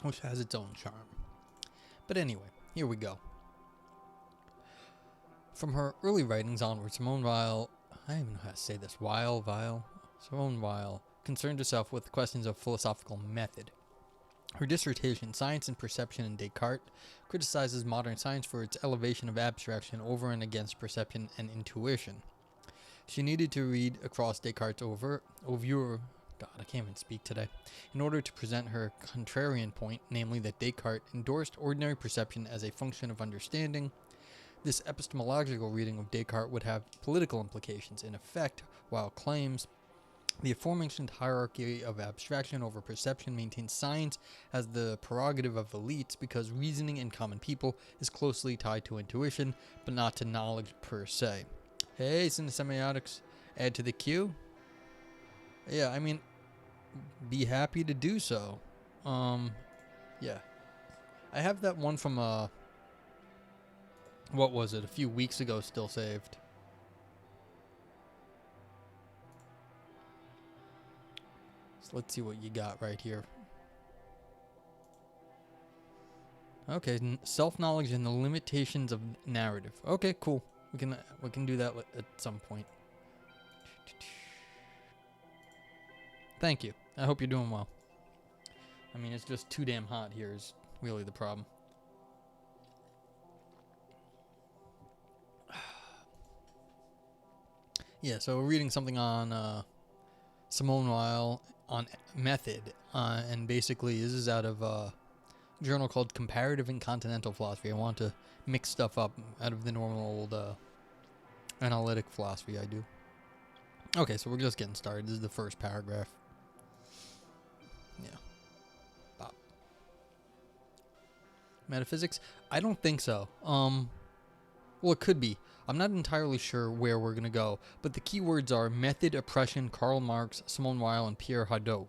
which has its own charm. But anyway, here we go. From her early writings onward, Simone Weil, I don't even know how to say this, Simone Weil, concerned herself with questions of philosophical method. Her dissertation, Science and Perception in Descartes, criticizes modern science for its elevation of abstraction over and against perception and intuition. She needed to read across Descartes' oeuvre, God, I can't even speak today, in order to present her contrarian point, namely that Descartes endorsed ordinary perception as a function of understanding. This epistemological reading of Descartes would have political implications. In effect, Weil claims the aforementioned hierarchy of abstraction over perception maintains science as the prerogative of elites because reasoning in common people is closely tied to intuition, but not to knowledge per se. Hey, Cinesemiotics, add to the queue? Yeah, I mean, be happy to do so. Yeah. I have that one from, what was it, a few weeks ago still saved. Let's see what you got right here. Okay, self-knowledge and the limitations of narrative. Okay, cool. We can do that at some point. Thank you. I hope you're doing well. I mean, it's just too damn hot here is really the problem. Yeah, so we're reading something on Simone Weil on method, and basically this is out of a journal called Comparative and Continental Philosophy. I want to mix stuff up out of the normal old analytic philosophy I do. Okay, so we're just getting started. This is the first paragraph. Yeah. Bop. Metaphysics? I don't think so. Well, it could be. I'm not entirely sure where we're going to go, but the keywords are method, oppression, Karl Marx, Simone Weil, and Pierre Hadot.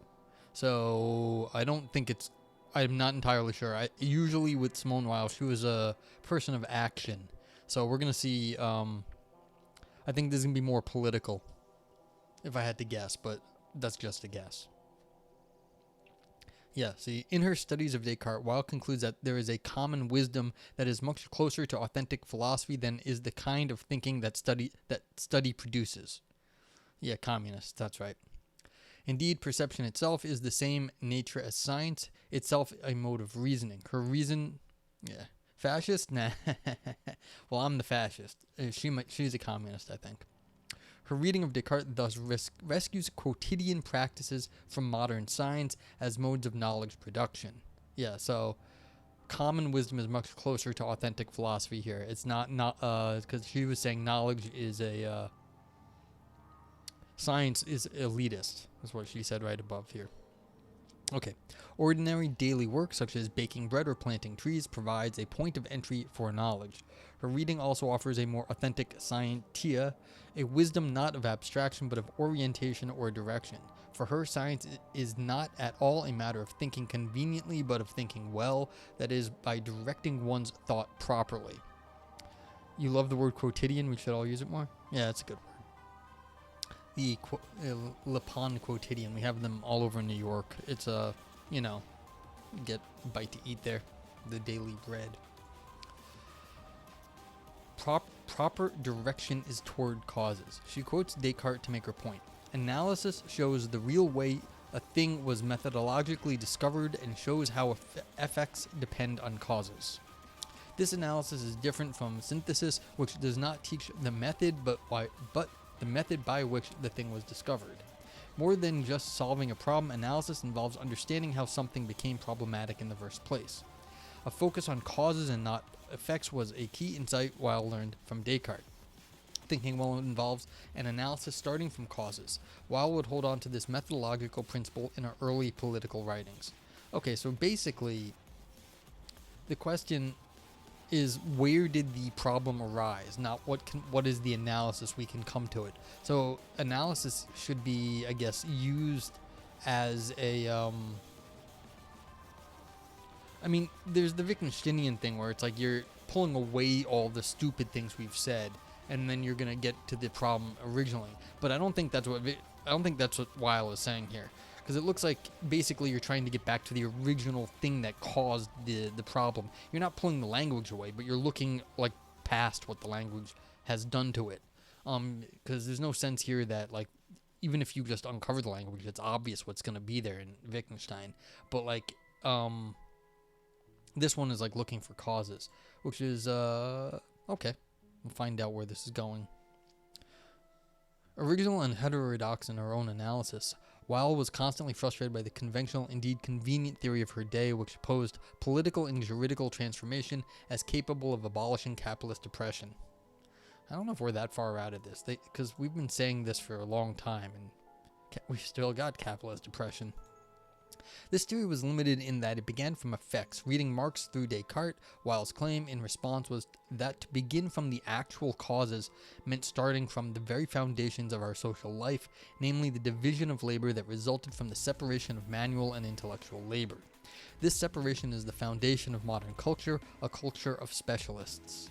So I don't think it's... I'm not entirely sure. Usually with Simone Weil, she was a person of action. So we're going to see... I think this is going to be more political, if I had to guess, but that's just a guess. Yeah, see, in her studies of Descartes, Weil concludes that there is a common wisdom that is much closer to authentic philosophy than is the kind of thinking that study produces. Yeah, communist, that's right. Indeed, perception itself is the same nature as science, itself a mode of reasoning. Her reason... Yeah. Fascist? Nah. Well, I'm the fascist. She's a communist, I think. Her reading of Descartes thus rescues quotidian practices from modern science as modes of knowledge production. Yeah, so common wisdom is much closer to authentic philosophy here. It's not because she was saying knowledge is a science is elitist. That's what she said right above here. Okay. Ordinary daily work, such as baking bread or planting trees, provides a point of entry for knowledge. Her reading also offers a more authentic scientia, a wisdom not of abstraction but of orientation or direction. For her, science is not at all a matter of thinking conveniently but of thinking well, that is, by directing one's thought properly. You love the word quotidian? We should all use it more? Yeah, that's a good word. The Le Pon quotidian. We have them all over New York. It's get a bite to eat there. The daily bread. Proper direction is toward causes. She quotes Descartes to make her point. Analysis shows the real way a thing was methodologically discovered and shows how effects depend on causes. This analysis is different from synthesis, which does not teach the method, but the method by which the thing was discovered. More than just solving a problem, analysis involves understanding how something became problematic in the first place. A focus on causes and not effects was a key insight Weil learned from Descartes. Thinking well involves an analysis starting from causes. Weil would hold on to this methodological principle in her early political writings. Okay, so basically, the question is where did the problem arise, not what is the analysis we can come to it. So analysis should be, I guess, used as a I mean, there's the Wittgensteinian thing where it's like you're pulling away all the stupid things we've said and then you're going to get to the problem originally. But I don't think that's what Weil is saying here. because it looks like basically you're trying to get back to the original thing that caused the problem. You're not pulling the language away, but you're looking like past what the language has done to it. Because there's no sense here that, like, even if you just uncover the language, it's obvious what's going to be there in Wittgenstein. But, like, this one is, like, looking for causes, which is, okay. We'll find out where this is going. Original and heterodox in her own analysis, Weil was constantly frustrated by the conventional, indeed convenient theory of her day, which posed political and juridical transformation as capable of abolishing capitalist oppression. I don't know if we're that far out of this, because we've been saying this for a long time, and we've still got capitalist oppression. This theory was limited in that it began from effects. Reading Marx through Descartes, Weil's claim in response was that to begin from the actual causes meant starting from the very foundations of our social life, namely the division of labor that resulted from the separation of manual and intellectual labor. This separation is the foundation of modern culture, a culture of specialists.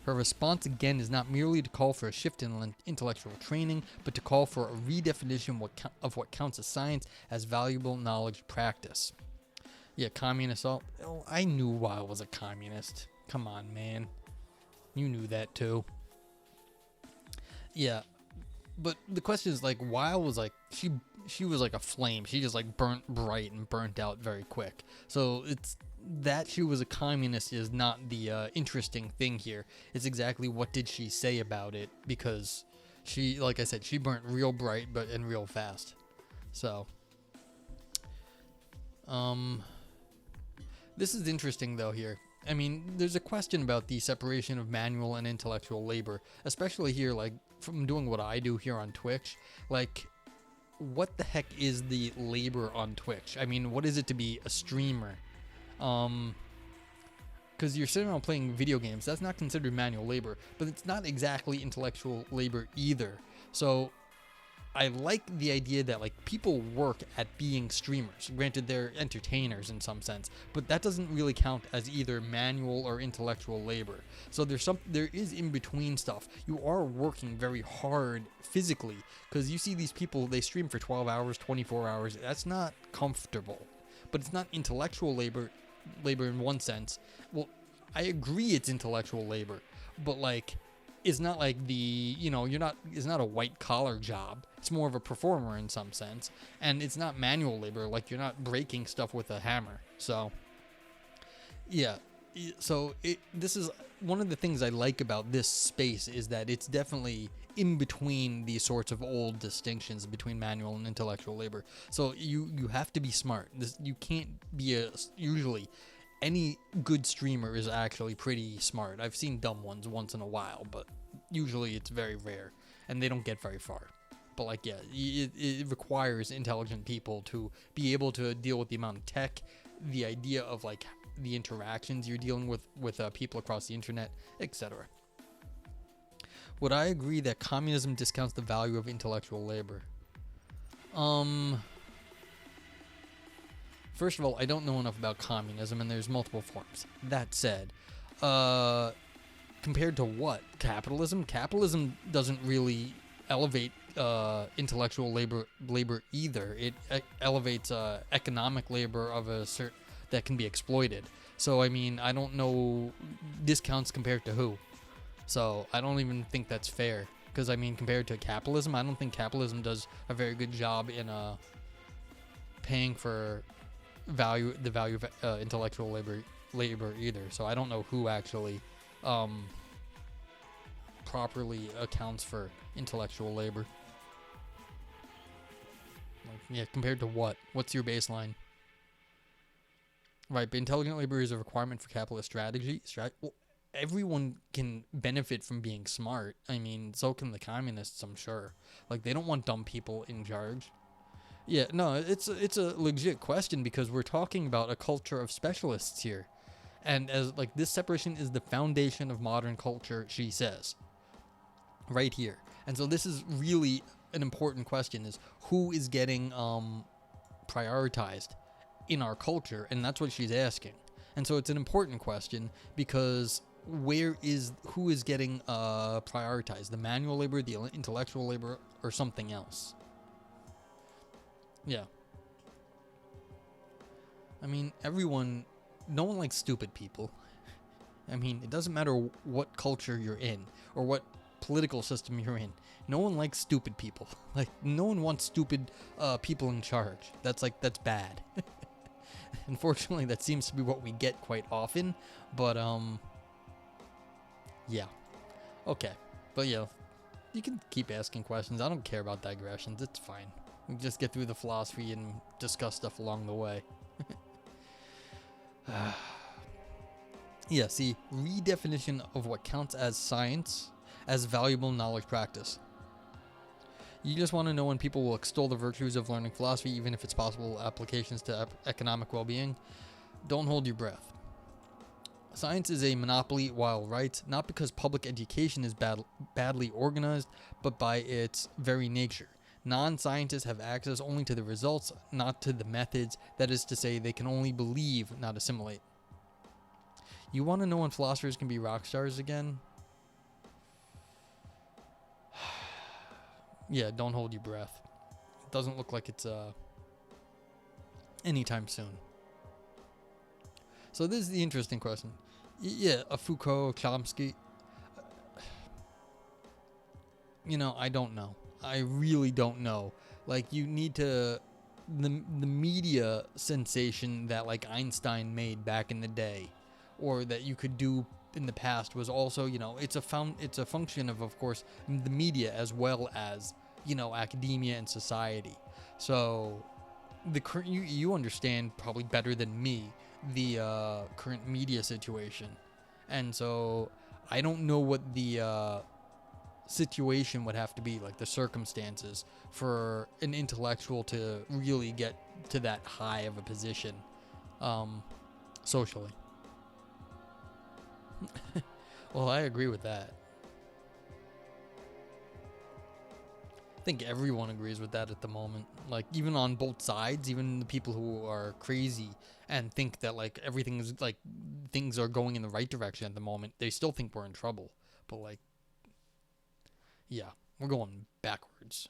Her response again is not merely to call for a shift in intellectual training, but to call for a redefinition of what counts as science as valuable knowledge practice. Yeah, communist. I knew Weil was a communist. Come on, man. You knew that too. Yeah, but the question is, like, Weil was like, she was like a flame. She just like burnt bright and burnt out very quick. So it's that she was a communist is not the interesting thing here. It's exactly what did she say about it, because she, like I said, she burnt real bright and real fast. So this is interesting though here. I mean, there's a question about the separation of manual and intellectual labor, especially here, like from doing what I do here on Twitch. Like, what the heck is the labor on Twitch? I mean, what is it to be a streamer? Because you're sitting around playing video games, that's not considered manual labor, but it's not exactly intellectual labor either. So I like the idea that, like, people work at being streamers. Granted, they're entertainers in some sense, but that doesn't really count as either manual or intellectual labor. So there is in between stuff. You are working very hard physically, because you see these people, they stream for 12 hours, 24 hours. That's not comfortable, but it's not intellectual labor in one sense. Well, I agree it's intellectual labor, but like, it's not like it's not a white collar job. It's more of a performer in some sense, and it's not manual labor. Like, you're not breaking stuff with a hammer. So yeah, this is one of the things I like about this space, is that it's definitely in between these sorts of old distinctions between manual and intellectual labor. So you have to be smart. You can't be usually any good streamer is actually pretty smart. I've seen dumb ones once in a while, but usually it's very rare, and they don't get very far. But like, yeah, it requires intelligent people to be able to deal with the amount of tech, the idea of like the interactions you're dealing with people across the internet, etc. Would I agree that communism discounts the value of intellectual labor? First of all, I don't know enough about communism, and there's multiple forms. That said, compared to what? Capitalism? Capitalism doesn't really elevate intellectual labor either. It elevates economic labor of a certain that can be exploited. So I mean, I don't know discounts compared to who. So I don't even think that's fair, because I mean, compared to capitalism, I don't think capitalism does a very good job in paying for the value of intellectual labor either. So I don't know who actually properly accounts for intellectual labor. Like, yeah, compared to what? What's your baseline? Right, but intelligent labor is a requirement for capitalist strategy. Well, everyone can benefit from being smart. I mean, so can the communists, I'm sure. Like, they don't want dumb people in charge. Yeah, no, it's a legit question, because we're talking about a culture of specialists here. And as like, this separation is the foundation of modern culture, she says. Right here. And so this is really an important question, is who is getting prioritized in our culture, and that's what she's asking. And so it's an important question, because who is getting prioritized? The manual labor, the intellectual labor, or something else? Yeah. I mean, no one likes stupid people. I mean, it doesn't matter what culture you're in or what political system you're in. No one likes stupid people. Like, no one wants stupid people in charge. That's bad. Unfortunately, that seems to be what we get quite often. But, yeah. Okay. But, yeah, you can keep asking questions. I don't care about digressions. It's fine. We just get through the philosophy and discuss stuff along the way. Yeah, see, redefinition of what counts as science as valuable knowledge practice. You just want to know when people will extol the virtues of learning philosophy, even if it's possible applications to economic well-being. Don't hold your breath. Science is a monopoly, Weil writes, not because public education is badly organized, but by its very nature. Non-scientists have access only to the results, not to the methods. That is to say, they can only believe, not assimilate. You want to know when philosophers can be rock stars again? Yeah, don't hold your breath. It doesn't look like it's anytime soon. So this is the interesting question. Yeah, Foucault, Chomsky. I don't know. I really don't know. Like, you need to... The media sensation that, like, Einstein made back in the day, or that you could do in the past, was also, it's a function of course, the media as well as, academia and society. So the current, you understand probably better than me the current media situation, and so I don't know what the situation would have to be, like the circumstances, for an intellectual to really get to that high of a position socially. Well, I agree with that. I think everyone agrees with that at the moment. Like, even on both sides, even the people who are crazy and think that, like, everything is, like, things are going in the right direction at the moment, they still think we're in trouble. But, like, yeah, we're going backwards.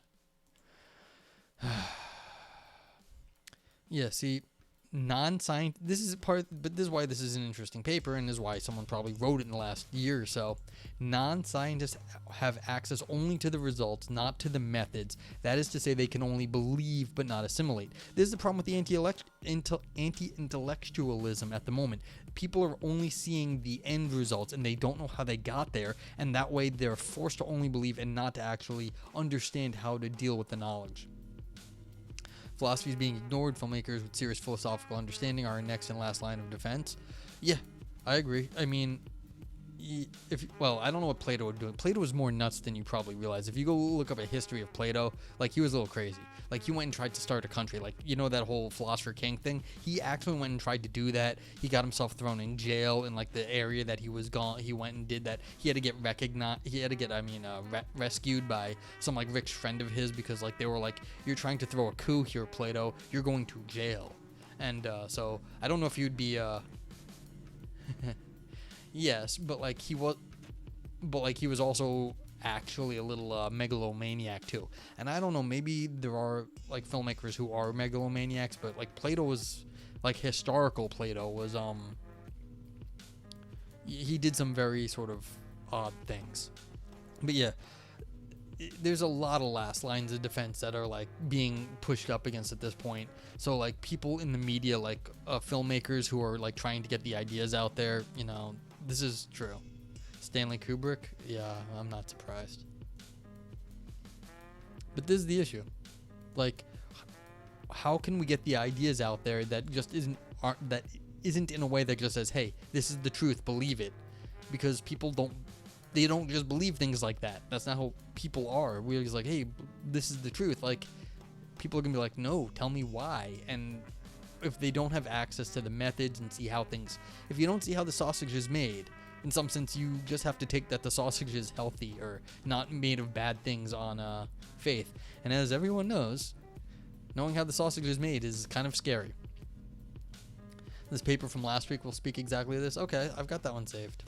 Yeah, see... non-science, this is why this is an interesting paper, and this is why someone probably wrote it in the last year or so. Non-scientists have access only to the results, not to the methods. That is to say, they can only believe but not assimilate. This is the problem with the anti-intellectualism at the moment. People are only seeing the end results, and they don't know how they got there, and that way they're forced to only believe and not to actually understand how to deal with the knowledge. Philosophy is being ignored. Filmmakers with serious philosophical understanding are our next and last line of defense. Yeah, I agree. I mean, I don't know what Plato would do. Plato was more nuts than you probably realize. If you go look up a history of Plato, like, he was a little crazy. Like, he went and tried to start a country. Like, that whole philosopher king thing? He actually went and tried to do that. He got himself thrown in jail in, like, the area that he was gone. He went and did that. He had to get rescued by some, like, rich friend of his, because, like, they were like, you're trying to throw a coup here, Plato. You're going to jail. And so I don't know if you'd be yes, but he was also actually a little megalomaniac too. And I don't know, maybe there are, like, filmmakers who are megalomaniacs, but, like, Plato was, like, historical Plato was he did some very sort of odd things. But yeah, there's a lot of last lines of defense that are, like, being pushed up against at this point. So, like, people in the media, like, filmmakers who are, like, trying to get the ideas out there, this is true. Stanley Kubrick, yeah, I'm not surprised. But this is the issue. Like, how can we get the ideas out there that just isn't in a way that just says, hey, this is the truth, believe it? Because people don't just believe things like that. That's not how people are. We're just like, hey, this is the truth. Like, people are gonna be like, no, tell me why. And if they don't have access to the methods and see how things, if you don't see how the sausage is made, in some sense, you just have to take that the sausage is healthy or not made of bad things on faith. And as everyone knows, knowing how the sausage is made is kind of scary. This paper from last week will speak exactly to this. Okay, I've got that one saved.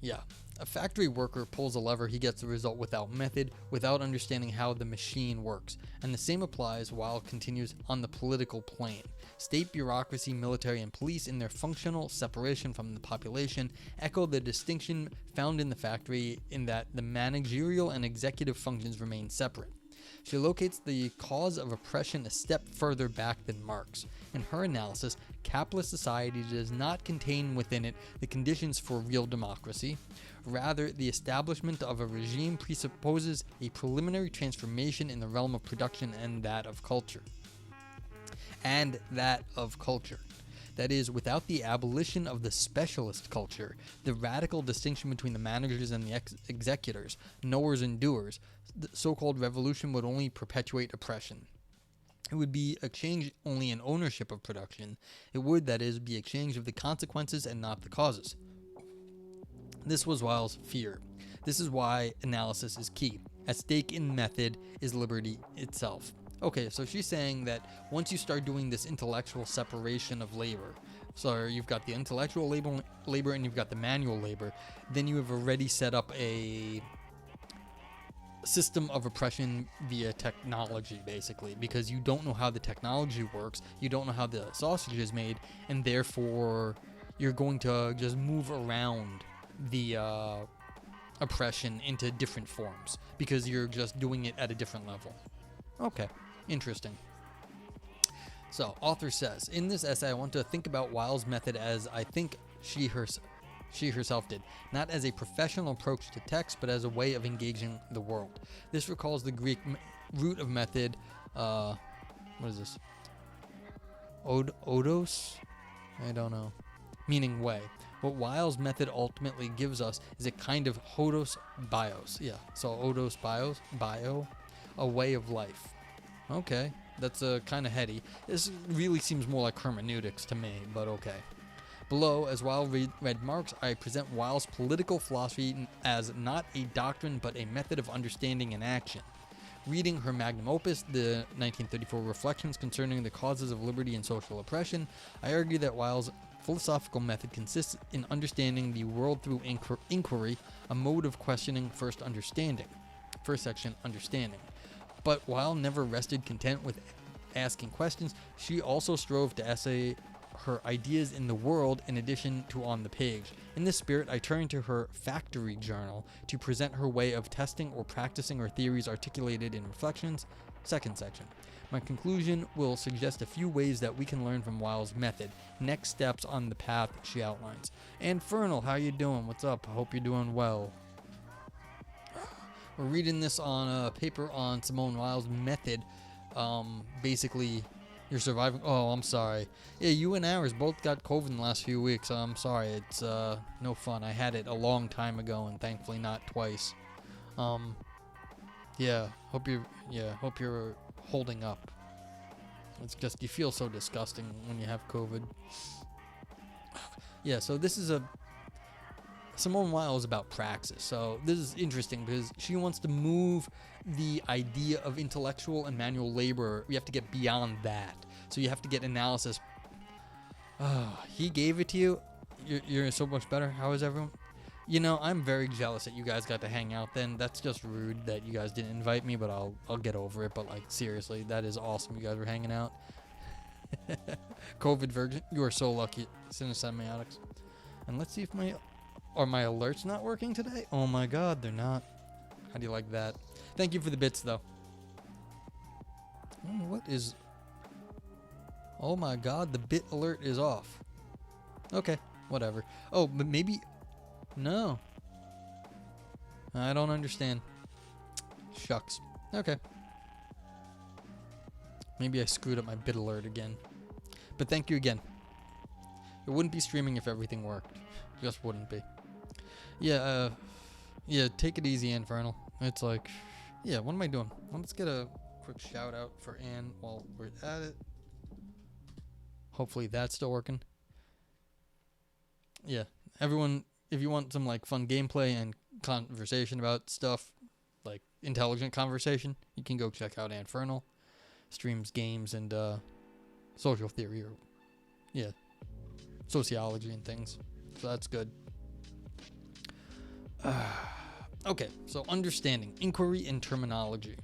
Yeah. A factory worker pulls a lever, he gets the result without method, without understanding how the machine works. And the same applies while it continues on the political plane. State bureaucracy, military, and police, in their functional separation from the population, echo the distinction found in the factory in that the managerial and executive functions remain separate. She locates the cause of oppression a step further back than Marx. In her analysis, capitalist society does not contain within it the conditions for real democracy. Rather, the establishment of a regime presupposes a preliminary transformation in the realm of production and that of culture. That is, without the abolition of the specialist culture, the radical distinction between the managers and the executors, knowers and doers, the so-called revolution would only perpetuate oppression. It would be a change only in ownership of production. It would, that is, be a change of the consequences and not the causes. This was Weil's fear. This is why analysis is key. At stake in method is liberty itself. Okay, so she's saying that once you start doing this intellectual separation of labor, so you've got the intellectual labor and you've got the manual labor, then you have already set up a system of oppression via technology, basically, because you don't know how the technology works, you don't know how the sausage is made, and therefore you're going to just move around the oppression into different forms because you're just doing it at a different level. Okay, interesting. So, author says, in this essay, I want to think about Weil's method as I think she herself did, not as a professional approach to text, but as a way of engaging the world. This recalls the Greek root of method, what is this? Odos? I don't know. Meaning way. What Weil's method ultimately gives us is a kind of hodos bios. Yeah, so odos bio, a way of life. Okay, that's kind of heady. This really seems more like hermeneutics to me, but okay. Below, as Weil read Marx, I present Weil's political philosophy as not a doctrine but a method of understanding and action. Reading her magnum opus, the 1934 Reflections Concerning the Causes of Liberty and Social Oppression, I argue that Weil's philosophical method consists in understanding the world through inquiry, a mode of questioning first understanding. First section, understanding. But Weil never rested content with asking questions, she also strove to essay her ideas in the world in addition to on the page. In this spirit, I turn to her factory journal to present her way of testing or practicing her theories articulated in Reflections, second section. My conclusion will suggest a few ways that we can learn from Weil's method, next steps on the path she outlines. Infernal, how you doing? What's up? I hope you're doing well. We're reading this on a paper on Simone Weil's method. Basically, you're surviving. Oh, I'm sorry. Yeah, you and Aris both got COVID in the last few weeks. I'm sorry. It's no fun. I had it a long time ago, and thankfully not twice. Yeah. Hope you're holding up. It's just you feel so disgusting when you have COVID. Yeah. So this is Simone Weil is about praxis. So this is interesting because she wants to move the idea of intellectual and manual labor. We have to get beyond that. So you have to get analysis. He gave it to you. You're so much better. How is everyone? You know, I'm very jealous that you guys got to hang out then. That's just rude that you guys didn't invite me, but I'll get over it. But like seriously, that is awesome you guys were hanging out. COVID virgin. You are so lucky. Cinesemiotics. And let's see if my alerts not working today? Oh my god, they're not. How do you like that? Thank you for the bits, though. What is... Oh my god, the bit alert is off. Okay, whatever. Oh, but maybe... No. I don't understand. Shucks. Okay. Maybe I screwed up my bit alert again. But thank you again. It wouldn't be streaming if everything worked. Just wouldn't be. Yeah, take it easy, Infernal. It's like, yeah, what am I doing? Let's get a quick shout out for Ann while we're at it. Hopefully that's still working. Yeah, everyone, if you want some like fun gameplay and conversation about stuff, like intelligent conversation, you can go check out Infernal. Streams games and social theory or, yeah, sociology and things. So that's good. Okay, so understanding, inquiry, and terminology.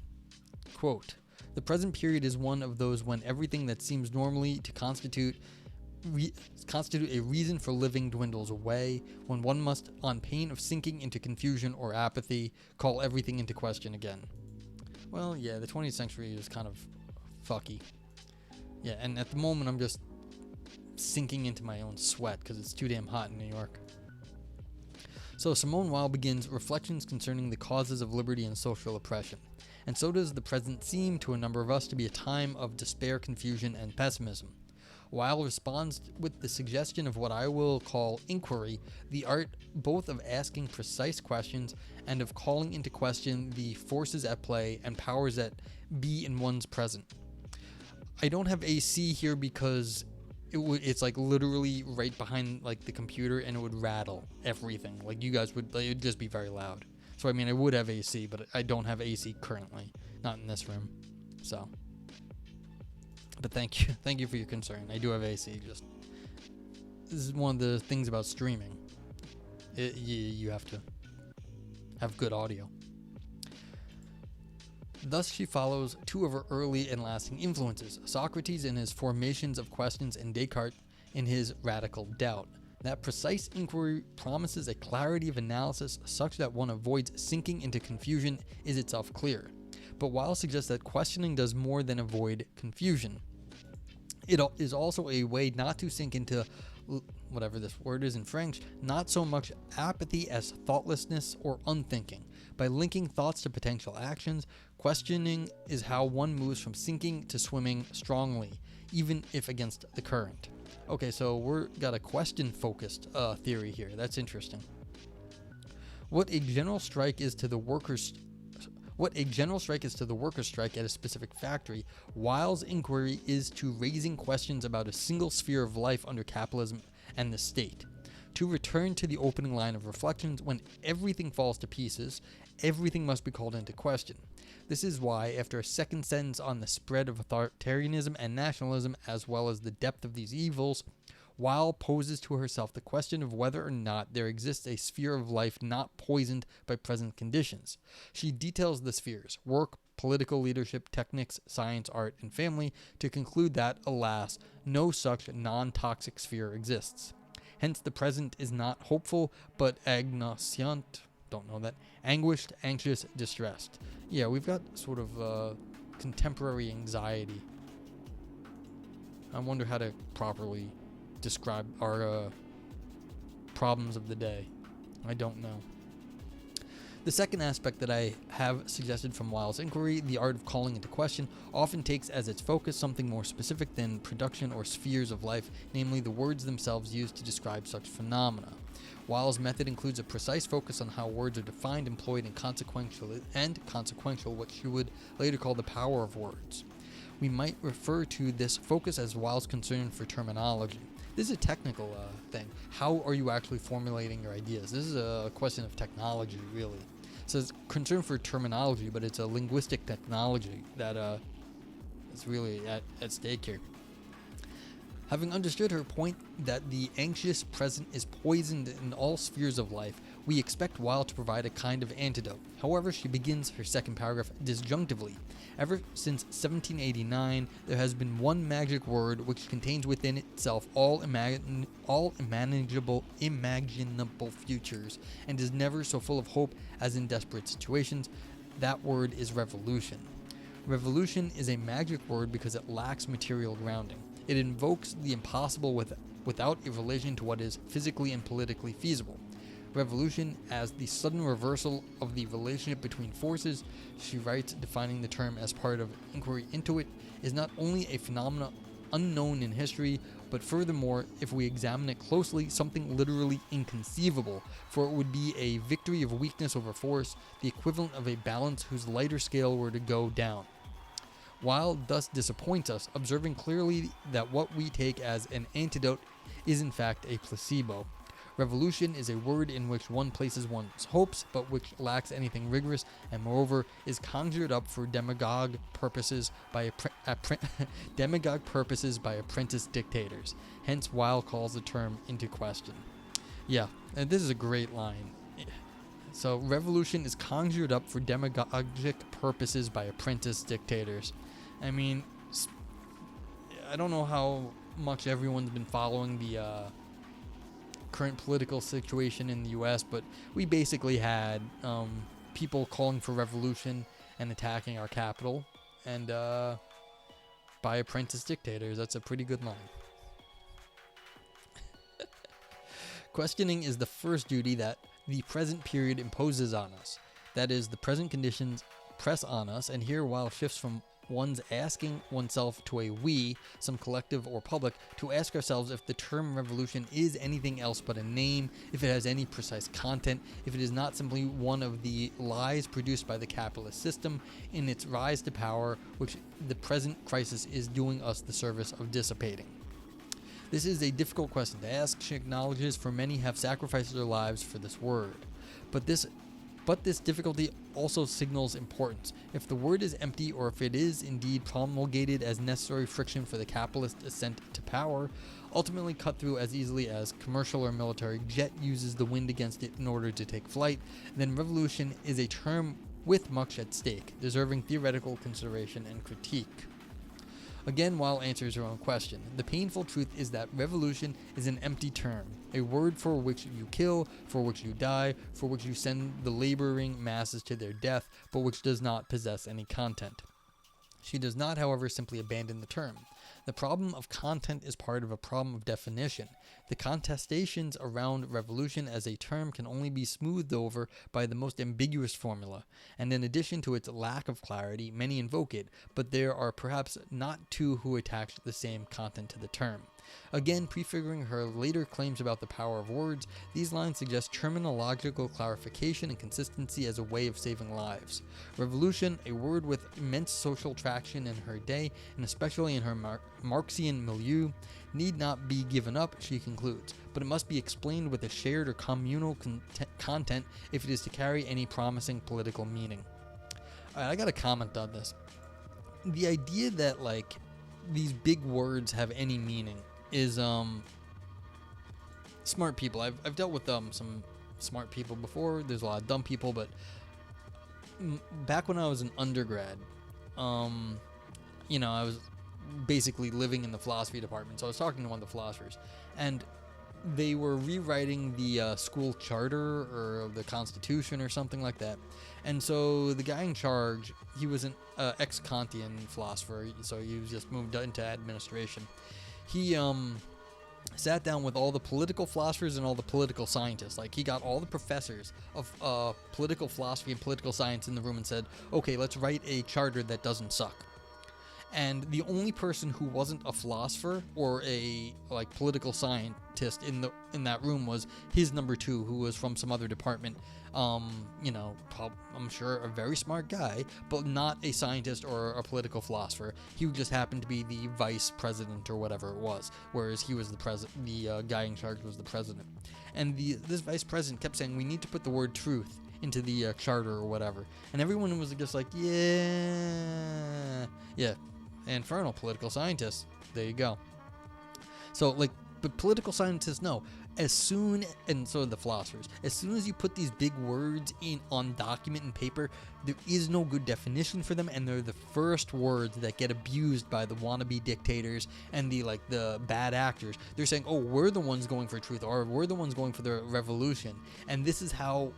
Quote, the present period is one of those when everything that seems normally to constitute a reason for living dwindles away, when one must, on pain of sinking into confusion or apathy, call everything into question again. Well, yeah, the 20th century is kind of fucky. Yeah, and at the moment I'm just sinking into my own sweat because it's too damn hot in New York. So Simone Weil begins reflections concerning the causes of liberty and social oppression. And so does the present seem to a number of us to be a time of despair, confusion, and pessimism. Weil responds with the suggestion of what I will call inquiry, the art both of asking precise questions and of calling into question the forces at play and powers that be in one's present. I don't have AC here because it's like literally right behind like the computer and it would rattle everything. Like you guys would, it would just be very loud. So I mean, I would have AC, but I don't have AC currently, not in this room. So, but thank you for your concern. I do have AC. Just this is one of the things about streaming. You have to have good audio. Thus she follows two of her early and lasting influences, Socrates in his Formations of Questions and Descartes in his Radical Doubt. That precise inquiry promises a clarity of analysis such that one avoids sinking into confusion is itself clear. But Weil suggests that questioning does more than avoid confusion. It is also a way not to sink into, whatever this word is in French, not so much apathy as thoughtlessness or unthinking. By linking thoughts to potential actions, questioning is how one moves from sinking to swimming strongly, even if against the current. Okay, so we're got a question-focused theory here. That's interesting. What a general strike is to the workers' strike at a specific factory, Weil's inquiry is to raising questions about a single sphere of life under capitalism and the state. To return to the opening line of reflections, when everything falls to pieces, everything must be called into question. This is why, after a second sentence on the spread of authoritarianism and nationalism, as well as the depth of these evils, Weil poses to herself the question of whether or not there exists a sphere of life not poisoned by present conditions. She details the spheres, work, political leadership, techniques, science, art, and family, to conclude that, alas, no such non-toxic sphere exists. Hence the present is not hopeful, but agnoscient, don't know that, anguished, anxious, distressed. Yeah, we've got sort of contemporary anxiety. I wonder how to properly describe our problems of the day. I don't know. The second aspect that I have suggested from Weil's inquiry, the art of calling into question, often takes as its focus something more specific than production or spheres of life, namely the words themselves used to describe such phenomena. Weil's method includes a precise focus on how words are defined, employed, and consequential, what she would later call the power of words. We might refer to this focus as Weil's concern for terminology. This is a technical thing. How are you actually formulating your ideas? This is a question of technology, really. So it's concern for terminology, but it's a linguistic technology that is really at stake here. Having understood her point that the anxious present is poisoned in all spheres of life, we expect Weil to provide a kind of antidote. However, she begins her second paragraph disjunctively. Ever since 1789, there has been one magic word which contains within itself all imaginable futures, and is never so full of hope as in desperate situations. That word is revolution. Revolution is a magic word because it lacks material grounding. It invokes the impossible without a relation to what is physically and politically feasible. Revolution as the sudden reversal of the relationship between forces, she writes, defining the term as part of inquiry into it, is not only a phenomenon unknown in history, but furthermore, if we examine it closely, something literally inconceivable, for it would be a victory of weakness over force, the equivalent of a balance whose lighter scale were to go down. Weil thus disappoints us, observing clearly that what we take as an antidote is in fact a placebo. Revolution is a word in which one places one's hopes, but which lacks anything rigorous, and moreover is conjured up for demagogue purposes by apprentice dictators. Hence, Weil calls the term into question. Yeah, and this is a great line. So revolution is conjured up for demagogic purposes by apprentice dictators. I mean, I don't know how much everyone's been following the current political situation in the U.S., but we basically had people calling for revolution and attacking our capital, and by apprentice dictators. That's a pretty good line. Questioning is the first duty that the present period imposes on us. That is, the present conditions press on us, and here, while shifts from one's asking oneself to a we, some collective or public, to ask ourselves if the term revolution is anything else but a name, if it has any precise content, if it is not simply one of the lies produced by the capitalist system in its rise to power, which the present crisis is doing us the service of dissipating. This is a difficult question to ask. She acknowledges for many have sacrificed their lives for this word. But this difficulty also signals importance. If the word is empty, or if it is indeed promulgated as necessary friction for the capitalist ascent to power, ultimately cut through as easily as commercial or military jet uses the wind against it in order to take flight, then revolution is a term with much at stake, deserving theoretical consideration and critique. Again, Weil answers her own question. The painful truth is that revolution is an empty term, a word for which you kill, for which you die, for which you send the laboring masses to their death, but which does not possess any content. She does not, however, simply abandon the term. The problem of content is part of a problem of definition. The contestations around revolution as a term can only be smoothed over by the most ambiguous formula, and in addition to its lack of clarity, many invoke it, but there are perhaps not two who attach the same content to the term. Again, prefiguring her later claims about the power of words, these lines suggest terminological clarification and consistency as a way of saving lives. Revolution, a word with immense social traction in her day, and especially in her Marxian milieu, need not be given up, she concludes, but it must be explained with a shared or communal content if it is to carry any promising political meaning. Alright, I got a comment on this. The idea that, like, these big words have any meaning is smart people. I've dealt with some smart people before. There's a lot of dumb people, but back when I was an undergrad, I was basically living in the philosophy department. So I was talking to one of the philosophers, and they were rewriting the school charter or the Constitution or something like that. And so the guy in charge, he was an ex-Kantian philosopher, so he was just moved into administration. He sat down with all the political philosophers and all the political scientists. Like, he got all the professors of political philosophy and political science in the room and said, okay, let's write a charter that doesn't suck. And the only person who wasn't a philosopher or a political scientist in that room was his number two, who was from some other department. I'm sure a very smart guy, but not a scientist or a political philosopher. He just happened to be the vice president or whatever it was, whereas he was the guy in charge was the president. And this vice president kept saying, we need to put the word truth into the charter or whatever. And everyone was just like, yeah. Infernal political scientists. There you go. So, but political scientists know, and so the philosophers, as soon as you put these big words on document and paper, there is no good definition for them, and they're the first words that get abused by the wannabe dictators and the bad actors. They're saying, oh, we're the ones going for truth, or we're the ones going for the revolution. And this is how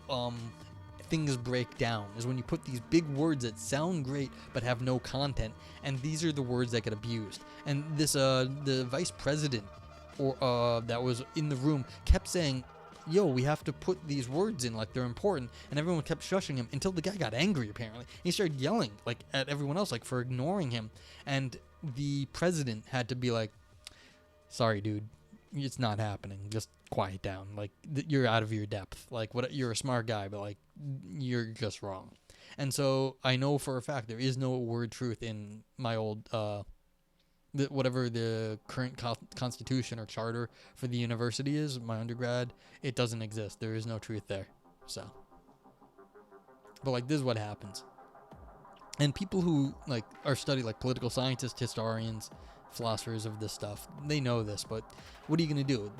things break down, is when you put these big words that sound great but have no content, and these are the words that get abused. And this the vice president that was in the room kept saying, yo, we have to put these words in like they're important, and everyone kept shushing him until the guy got angry, apparently. He started yelling at everyone else for ignoring him, and the president had to be like, sorry dude, it's not happening, just quiet down, you're out of your depth, you're a smart guy, but you're just wrong. And so I know for a fact there is no word truth in my old whatever the current constitution or charter for the university is, my undergrad, it doesn't exist. There is no truth there. So, but this is what happens. And people who are studied, political scientists, historians, philosophers of this stuff. They know this, but what are you going to do?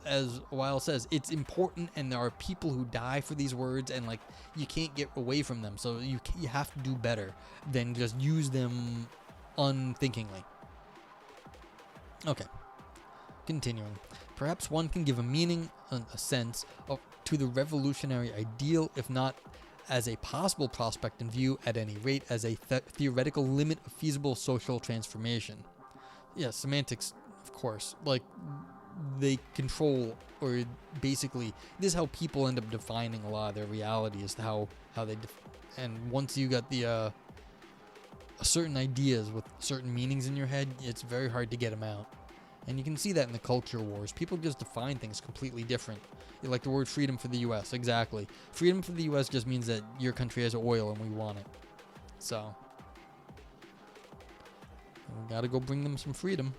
As Weil says, it's important, and there are people who die for these words, and like you can't get away from them. So you have to do better than just use them unthinkingly. Okay, continuing. Perhaps one can give a meaning, a sense to the revolutionary ideal, if not as a possible prospect in view, at any rate as a theoretical limit of feasible social transformation. Yeah, semantics, of course, like they control, or basically this is how people end up defining a lot of their reality, is how they and once you got the certain ideas with certain meanings in your head, it's very hard to get them out. And you can see that in the culture wars. People just define things completely different. Like the word freedom for the U.S. Exactly. Freedom for the U.S. just means that your country has oil and we want it. So we gotta go bring them some freedom.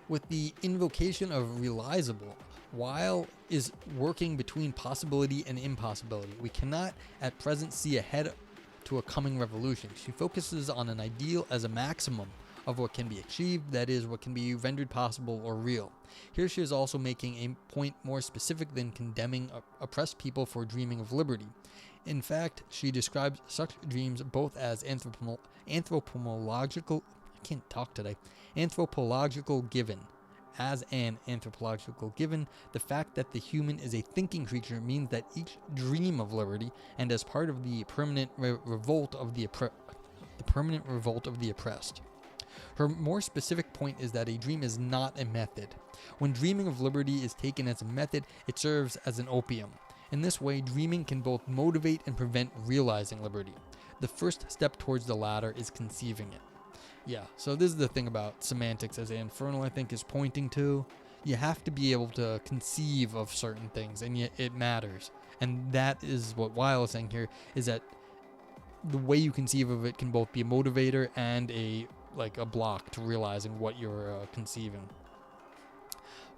With the invocation of realizable, Weil is working between possibility and impossibility. We cannot at present see ahead to a coming revolution. She focuses on an ideal as a maximum of what can be achieved, that is, what can be rendered possible or real. Here she is also making a point more specific than condemning oppressed people for dreaming of liberty. In fact, she describes such dreams both as anthropological given. As an anthropological given, the fact that the human is a thinking creature means that each dream of liberty, and as part of the permanent revolt of the oppressed. Her more specific point is that a dream is not a method. When dreaming of liberty is taken as a method, it serves as an opium. In this way, dreaming can both motivate and prevent realizing liberty. The first step towards the latter is conceiving it. Yeah, so this is the thing about semantics, as Infernal, I think, is pointing to. You have to be able to conceive of certain things, and yet it matters. And that is what Weil is saying here, is that the way you conceive of it can both be a motivator and a block to realizing what you're conceiving.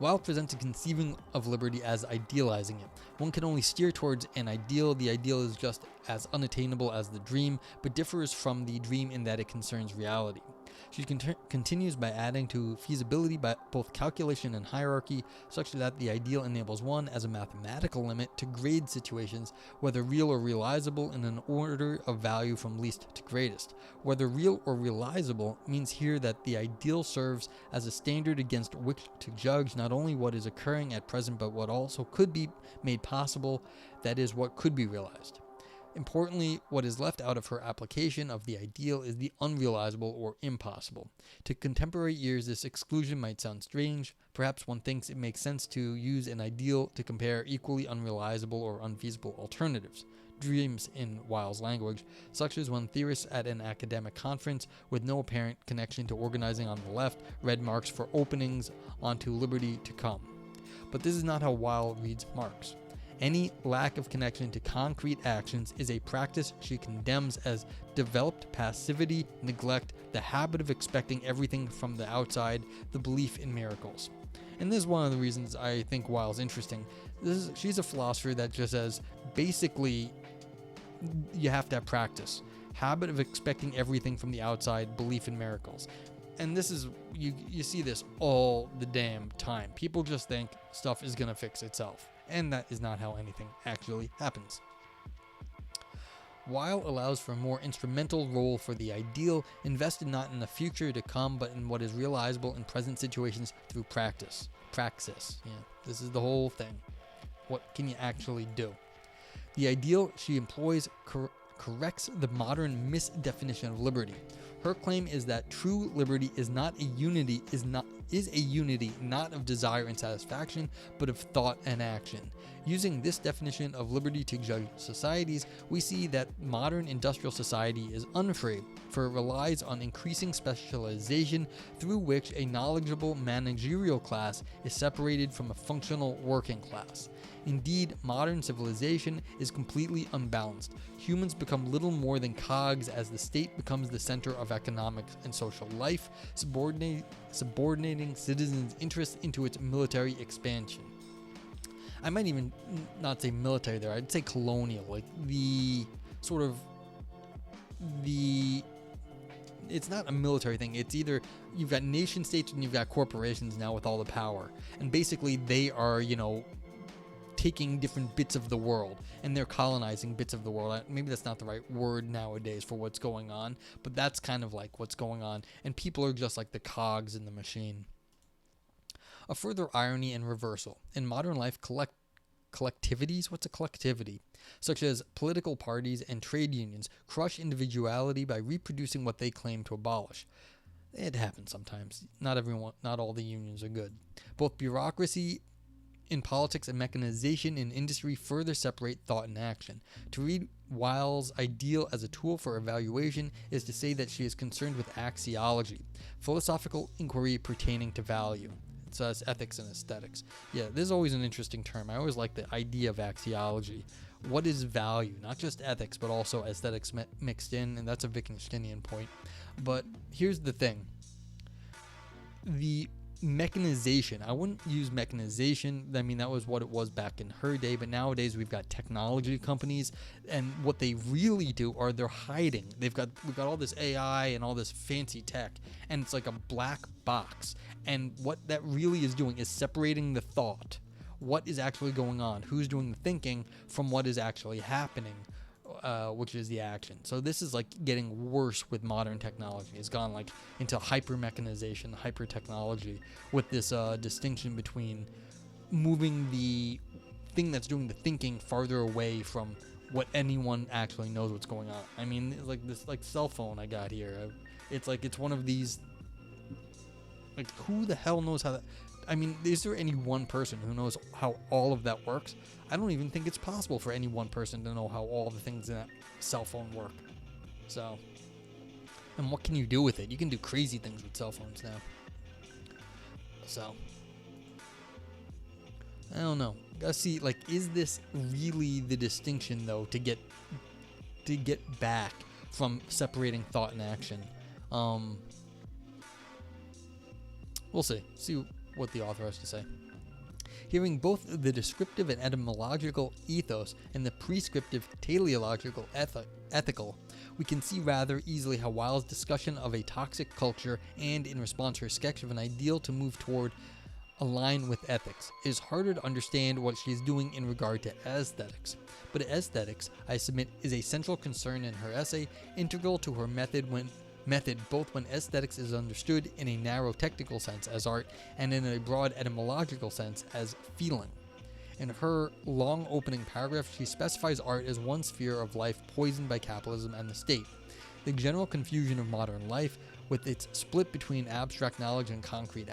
Weil presents a conceiving of liberty as idealizing it. One can only steer towards an ideal. The ideal is just as unattainable as the dream, but differs from the dream in that it concerns reality. She continues by adding to feasibility by both calculation and hierarchy, such that the ideal enables one, as a mathematical limit, to grade situations, whether real or realizable, in an order of value from least to greatest. Whether real or realizable means here that the ideal serves as a standard against which to judge not only what is occurring at present, but what also could be made possible, that is, what could be realized. Importantly, what is left out of her application of the ideal is the unrealizable or impossible. To contemporary ears, this exclusion might sound strange. Perhaps one thinks it makes sense to use an ideal to compare equally unrealizable or unfeasible alternatives, dreams in Weil's language, such as when theorists at an academic conference with no apparent connection to organizing on the left read Marx for openings onto liberty to come. But this is not how Weil reads Marx. Any lack of connection to concrete actions is a practice she condemns as developed passivity, neglect, the habit of expecting everything from the outside, the belief in miracles. And this is one of the reasons I think Weil's interesting. She's a philosopher that just says, basically, you have to have practice. Habit of expecting everything from the outside, belief in miracles. And this is, you see this all the damn time. People just think stuff is going to fix itself. And that is not how anything actually happens. Weil allows for a more instrumental role for the ideal, invested not in the future to come, but in what is realizable in present situations through practice. Praxis. Yeah, this is the whole thing. What can you actually do? The ideal she employs corrects the modern misdefinition of liberty. Her claim is that true liberty is a unity not of desire and satisfaction, but of thought and action. Using this definition of liberty to judge societies, we see that modern industrial society is unfree, for it relies on increasing specialization through which a knowledgeable managerial class is separated from a functional working class. Indeed, modern civilization is completely unbalanced. Humans become little more than cogs as the state becomes the center of economic and social life, subordinating citizens' interests into its military expansion. I might even not say military there, I'd say colonial, like the it's not a military thing. It's either you've got nation states and you've got corporations now with all the power, and basically they are, taking different bits of the world, and they're colonizing bits of the world. Maybe that's not the right word nowadays for what's going on, but that's kind of like what's going on, and people are just like the cogs in the machine. A further irony and reversal. In modern life, collectivities, what's a collectivity? Such as political parties and trade unions crush individuality by reproducing what they claim to abolish. It happens sometimes. Not all the unions are good. Both bureaucracy in politics and mechanization in industry further separate thought and action. To read Weil's ideal as a tool for evaluation is to say that she is concerned with axiology, philosophical inquiry pertaining to value. It's ethics and aesthetics. Yeah, this is always an interesting term. I always like the idea of axiology. What is value? Not just ethics, but also aesthetics mixed in, and that's a Wittgensteinian point. But here's the thing. The mechanization. I wouldn't use mechanization. I mean, that was what it was back in her day, but nowadays we've got technology companies, and what they really do are they're hiding. We've got all this AI and all this fancy tech, and it's like a black box. And what that really is doing is separating the thought, what is actually going on, who's doing the thinking, from what is actually happening, which is the action. So this is like getting worse with modern technology. It's gone like into hyper mechanization, hyper technology, with this distinction between moving the thing that's doing the thinking farther away from what anyone actually knows what's going on. I mean, it's like this cell phone I got here. It's one of these. Like, who the hell knows how that... I mean, is there any one person who knows how all of that works? I don't even think it's possible for any one person to know how all the things in that cell phone work. So, and what can you do with it? You can do crazy things with cell phones now. So, I don't know. Gotta see, like, is this really the distinction, though, to get back from separating thought and action? We'll see what the author has to say. Hearing both the descriptive and etymological ethos and the prescriptive teleological ethical, we can see rather easily how Weil's discussion of a toxic culture and, in response, her sketch of an ideal to move toward align with ethics. It is harder to understand what she is doing in regard to aesthetics. But aesthetics, I submit, is a central concern in her essay, integral to her method both when aesthetics is understood in a narrow technical sense as art and in a broad etymological sense as feeling. In her long opening paragraph, she specifies art as one sphere of life poisoned by capitalism and the state. The general confusion of modern life, with its split between abstract knowledge and concrete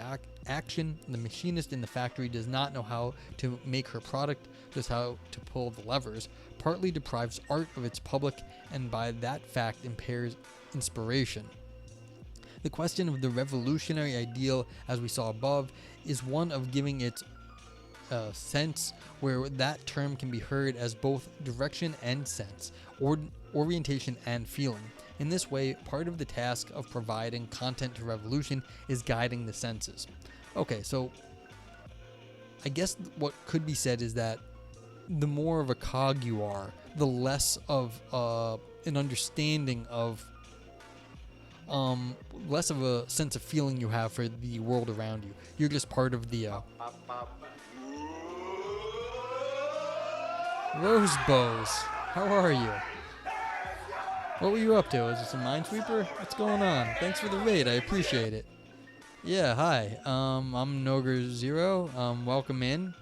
action, the machinist in the factory does not know how to make her product, just how to pull the levers, partly deprives art of its public and by that fact impairs inspiration. The question of the revolutionary ideal, as we saw above, is one of giving it sense where that term can be heard as both direction and sense, or orientation and feeling. In this way, part of the task of providing content to revolution is guiding the senses. Okay, so I guess what could be said is that the more of a cog you are, the less of an understanding of less of a sense of feeling you have for the world around you. You're just part of the Rose Bows. How are you? What were you up to? Is this a Minesweeper? What's going on? Thanks for the raid. I appreciate it. Yeah, hi. I'm Noger Zero. Welcome in.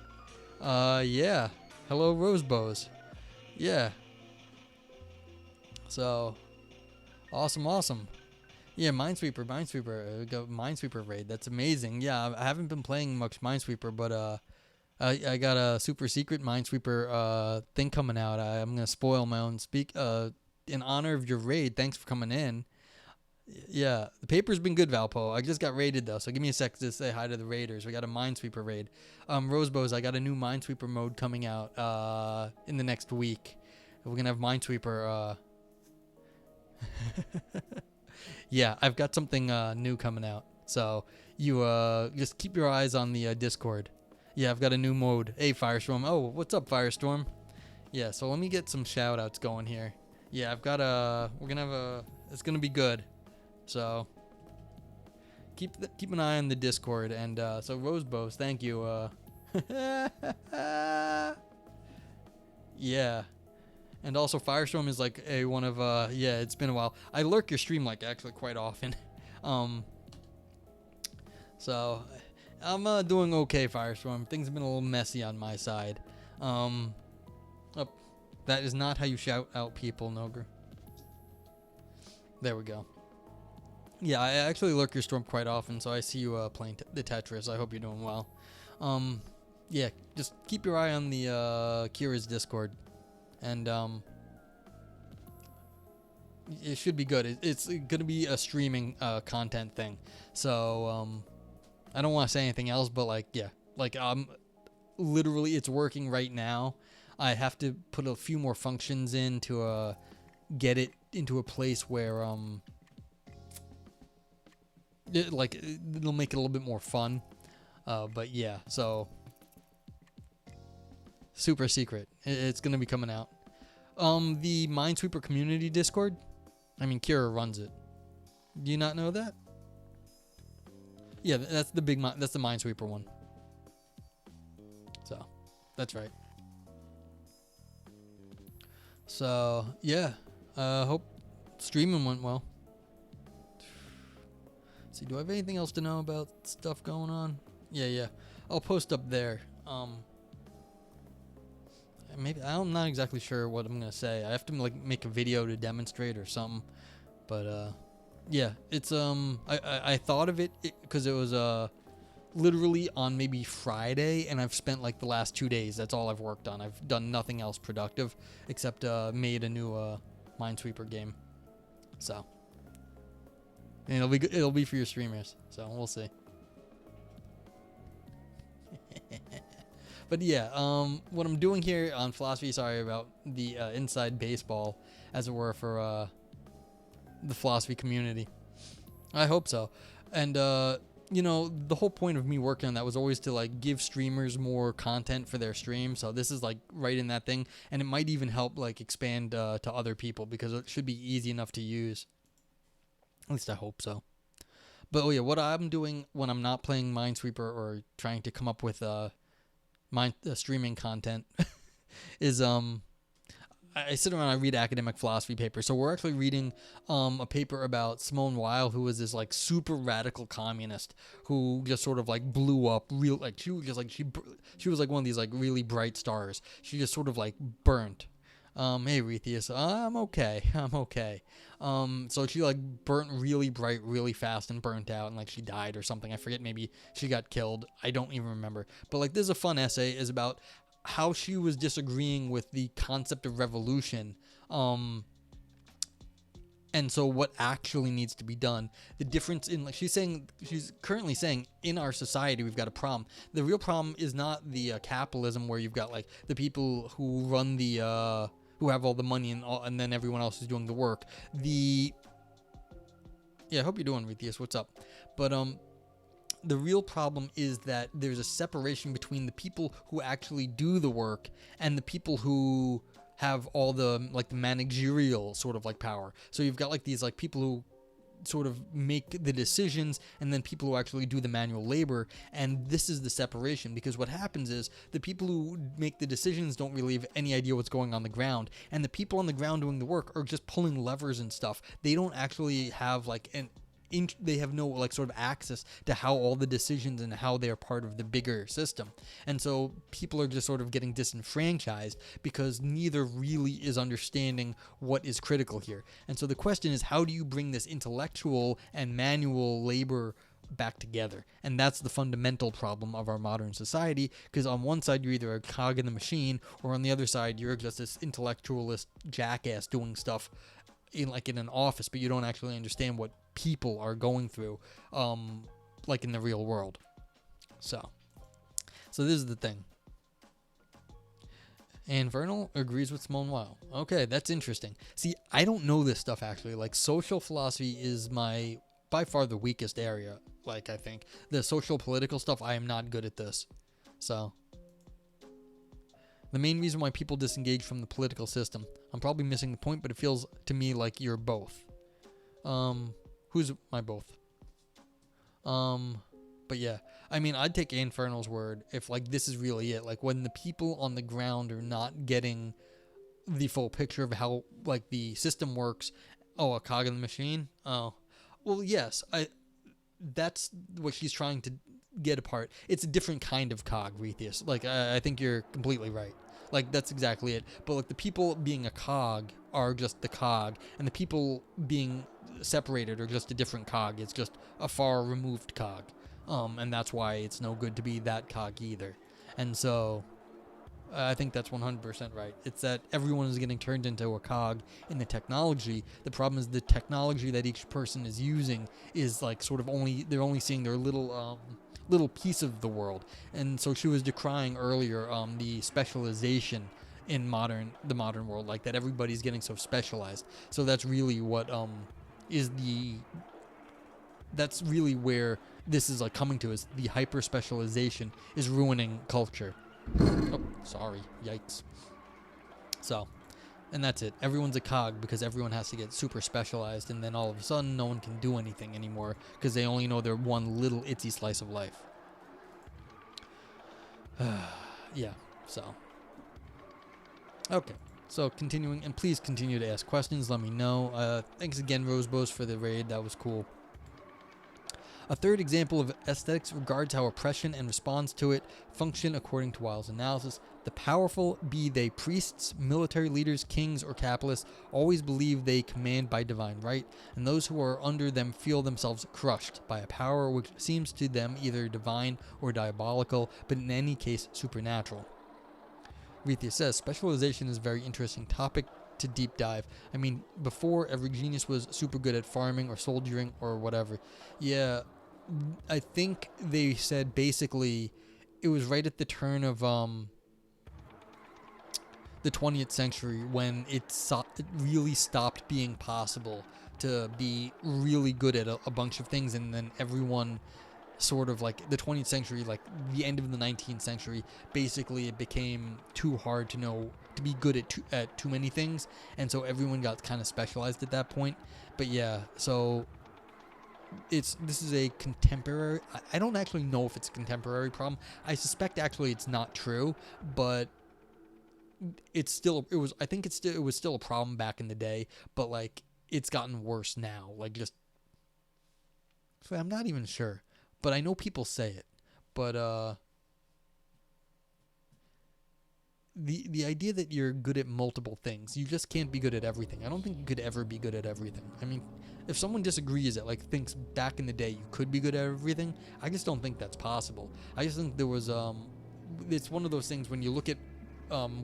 Yeah. Hello, Rose Bows. Yeah. So, awesome. Yeah, Minesweeper, Minesweeper raid. That's amazing. Yeah, I haven't been playing much Minesweeper, but I got a super secret Minesweeper thing coming out. I'm gonna spoil my own speak. In honor of your raid, thanks for coming in. Yeah, the paper's been good, Valpo. I just got raided though, so give me a sec to say hi to the raiders. We got a Minesweeper raid. Rosebows, I got a new Minesweeper mode coming out in the next week. We're gonna have Minesweeper. Yeah, I've got something new coming out. So you just keep your eyes on the Discord. Yeah, I've got a new mode. Hey, Firestorm. Oh, what's up, Firestorm? Yeah, so let me get some shout outs going here. Yeah, I've got it's gonna be good. So keep an eye on the Discord. And so Rosebos, thank you. Yeah. And also Firestorm is like one of yeah, it's been a while. I lurk your stream like actually quite often. So I'm doing okay, Firestorm. Things have been a little messy on my side. Oh, that is not how you shout out people, Nogre. There we go. Yeah, I actually lurk your storm quite often, so I see you playing the Tetris. I hope you're doing well. Yeah, just keep your eye on the Kira's Discord, and it should be good. It's gonna be a streaming content thing, so I don't want to say anything else, but like, yeah, like literally it's working right now. I have to put a few more functions in to get it into a place where it'll make it a little bit more fun. But yeah, so super secret. It's gonna be coming out. The Minesweeper community Discord. I mean, Kira runs it. Do you not know that? Yeah, that's the that's the Minesweeper one. So, that's right. So yeah, hope streaming went well. Let's see, do I have anything else to know about stuff going on? Yeah. I'll post up there. Maybe I'm not exactly sure what I'm gonna say. I have to like make a video to demonstrate or something. But yeah, it's I thought of it because it was literally on maybe Friday, and I've spent like the last 2 days. That's all I've worked on. I've done nothing else productive except made a new Minesweeper game. So, and it'll be for your streamers. So we'll see. But yeah, what I'm doing here on Philosophy, sorry about the inside baseball, as it were, for the Philosophy community. I hope so. And you know, the whole point of me working on that was always to like give streamers more content for their stream. So this is like right in that thing, and it might even help like expand to other people because it should be easy enough to use. At least I hope so. But oh yeah, what I'm doing when I'm not playing Minesweeper or trying to come up with streaming content is I sit around and I read academic philosophy papers. So we're actually reading a paper about Simone Weil, who was this like super radical communist who just sort of like blew up real, like she was just like she was like one of these like really bright stars. She just sort of like burnt. Hey Retheus, I'm okay. So she like burnt really bright, really fast, and burnt out, and like she died or something. I forget. Maybe she got killed. I don't even remember. But like, this is a fun essay. Is about how she was disagreeing with the concept of revolution. And so what actually needs to be done, the difference in, like, she's currently saying in our society we've got a problem. The real problem is not the capitalism where you've got like the people who run the who have all the money and then everyone else is doing the work. Yeah, I hope you're doing, Retheus. What's up? But the real problem is that there's a separation between the people who actually do the work and the people who have all the like the managerial sort of like power. So you've got like these like people who sort of make the decisions and then people who actually do the manual labor, and this is the separation, because what happens is the people who make the decisions don't really have any idea what's going on the ground, and the people on the ground doing the work are just pulling levers and stuff. They don't actually have like they have no like sort of access to how all the decisions and how they're part of the bigger system. And so people are just sort of getting disenfranchised because neither really is understanding what is critical here. And so the question is, how do you bring this intellectual and manual labor back together? And that's the fundamental problem of our modern society, because on one side you're either a cog in the machine, or on the other side you're just this intellectualist jackass doing stuff in an office, but you don't actually understand what people are going through like in the real world. So this is the thing. And Vernal agrees with Simone Weil. Okay, that's interesting. See, I don't know this stuff actually. Like, social philosophy is my by far the weakest area. Like, I think the social political stuff, I am not good at this. So the main reason why people disengage from the political system. I'm probably missing the point, but it feels to me like you're both. Who's my both? But yeah, I mean, I'd take Infernal's word if like this is really it. Like when the people on the ground are not getting the full picture of how like the system works. Oh, a cog in the machine. Oh, well, yes. That's what she's trying to get apart. It's a different kind of cog, Retheus. Like I think you're completely right. Like that's exactly it. But like the people being a cog are just the cog, and the people being separated are just a different cog. It's just a far removed cog. And that's why it's no good to be that cog either. And so I think that's 100% right. It's that everyone is getting turned into a cog in the technology. The problem is the technology that each person is using is like sort of they're only seeing their little piece of the world. And so she was decrying earlier the specialization in the modern world, like that everybody's getting so specialized. So that's really what that's really where this is like coming to, is the hyper specialization is ruining culture. Oh, sorry. Yikes. So, and that's it. Everyone's a cog because everyone has to get super specialized, and then all of a sudden no one can do anything anymore because they only know their one little itsy slice of life. Yeah, so. Okay, so continuing, and please continue to ask questions. Let me know. Thanks again, Rosebos, for the raid. That was cool. A third example of aesthetics regards how oppression and response to it function according to Weil's analysis. The powerful, be they priests, military leaders, kings, or capitalists, always believe they command by divine right, and those who are under them feel themselves crushed by a power which seems to them either divine or diabolical, but in any case supernatural. Retheus says, specialization is a very interesting topic to deep dive. I mean, before, every genius was super good at farming or soldiering or whatever. Yeah, I think they said basically it was right at the turn of the 20th century when it really stopped being possible to be really good at a bunch of things, and then everyone sort of like the 20th century, like the end of the 19th century, basically it became too hard to be good at too many things, and so everyone got kind of specialized at that point. But yeah, so this is a contemporary, I don't actually know if it's a contemporary problem. I suspect actually it's not true, but it was still a problem back in the day, but like it's gotten worse now. Like just, so I'm not even sure, but I know people say it. But the idea that you're good at multiple things, you just can't be good at everything. I don't think you could ever be good at everything. I mean, if someone disagrees that like thinks back in the day you could be good at everything, I just don't think that's possible. I just think there was it's one of those things when you look at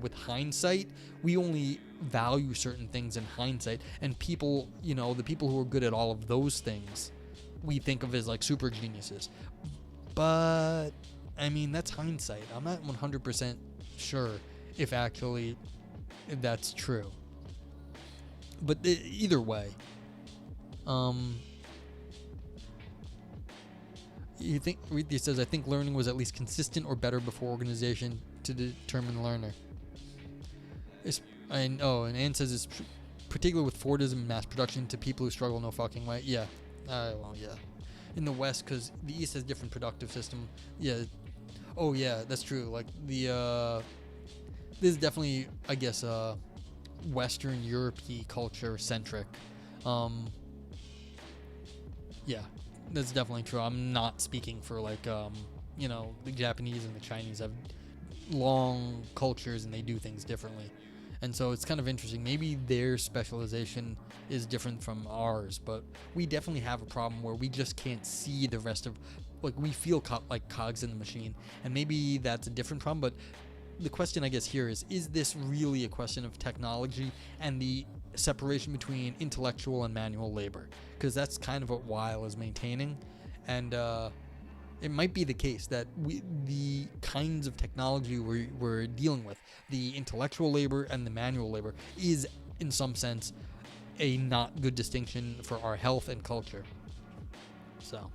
with hindsight, we only value certain things in hindsight, and people, the people who are good at all of those things, we think of as like super geniuses. But I mean, that's hindsight. I'm not 100% sure if that's true. But either way, he says, I think learning was at least consistent or better before organization to determine the learner. And Anne says it's particular with Fordism and mass production to people who struggle no fucking way. Yeah. Well, yeah. In the West, because the East has different productive system. Yeah. Oh, yeah, that's true. Like, this is definitely, I guess, Western European culture centric. Yeah, that's definitely true. I'm not speaking for, like, the Japanese and the Chinese have long cultures and they do things differently. And so it's kind of interesting. Maybe their specialization is different from ours, but we definitely have a problem where we just can't see the rest of, like, we feel like cogs in the machine, and maybe that's a different problem. But the question, I guess, here is this really a question of technology and the separation between intellectual and manual labor? Because that's kind of what Weil is maintaining, and it might be the case that the kinds of technology we're dealing with, the intellectual labor and the manual labor, is in some sense a not good distinction for our health and culture. So,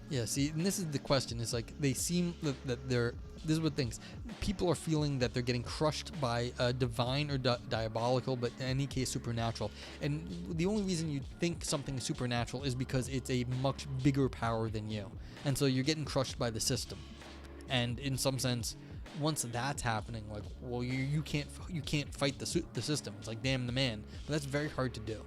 Yeah, see, and this is the question. It's like they seem that they're. This is what things. People are feeling that they're getting crushed by a divine or diabolical, but in any case supernatural. And the only reason you think something is supernatural is because it's a much bigger power than you, and so you're getting crushed by the system. And in some sense, once that's happening, like, well, you can't fight the system. It's like damn the man, but that's very hard to do.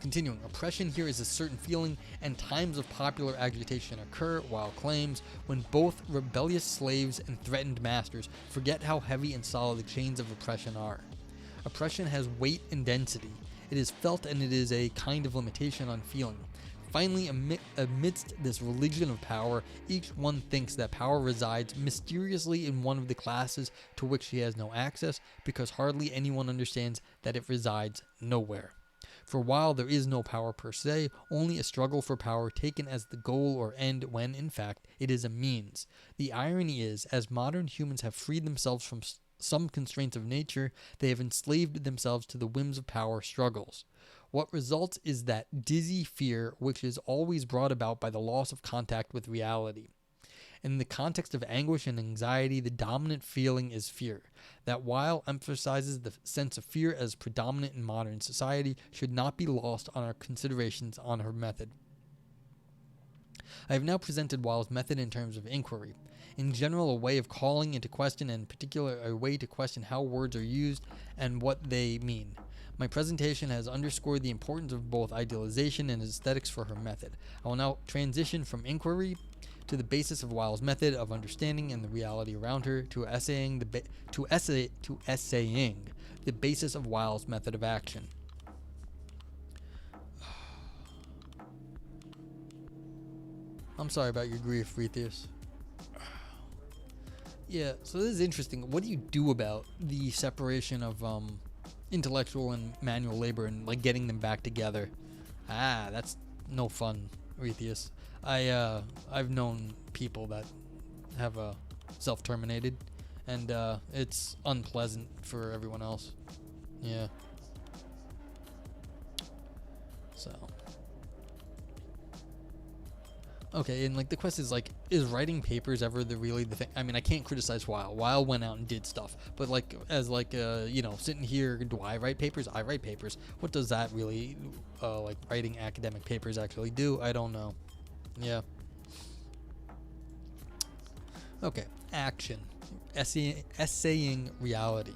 Continuing, oppression here is a certain feeling, and times of popular agitation occur, while claims when both rebellious slaves and threatened masters forget how heavy and solid the chains of oppression are. Oppression has weight and density. It is felt, and it is a kind of limitation on feeling. Finally, amidst this religion of power, each one thinks that power resides mysteriously in one of the classes to which he has no access, because hardly anyone understands that it resides nowhere. For while there is no power per se, only a struggle for power taken as the goal or end when, in fact, it is a means. The irony is, as modern humans have freed themselves from some constraints of nature, they have enslaved themselves to the whims of power struggles. What results is that dizzy fear which is always brought about by the loss of contact with reality. In the context of anguish and anxiety, the dominant feeling is fear. That Weil emphasizes the sense of fear as predominant in modern society should not be lost on our considerations on her method. I have now presented Weil's method in terms of inquiry. In general, a way of calling into question, and in particular a way to question how words are used and what they mean. My presentation has underscored the importance of both idealization and aesthetics for her method. I will now transition from inquiry to the basis of Weil's method of understanding and the reality around her, to essaying the basis of Weil's method of action. I'm sorry about your grief, Retheus. Yeah, so this is interesting. What do you do about the separation of intellectual and manual labor and like getting them back together? That's no fun, Retheus. I've known people that have self-terminated, and it's unpleasant for everyone else. Yeah. So. Okay, and like the question is like, is writing papers ever really the thing? I mean, I can't criticize Weil. Weil went out and did stuff, but like as like sitting here, do I write papers? I write papers. What does that really like writing academic papers actually do? I don't know. Yeah. Okay, action. Essaying reality.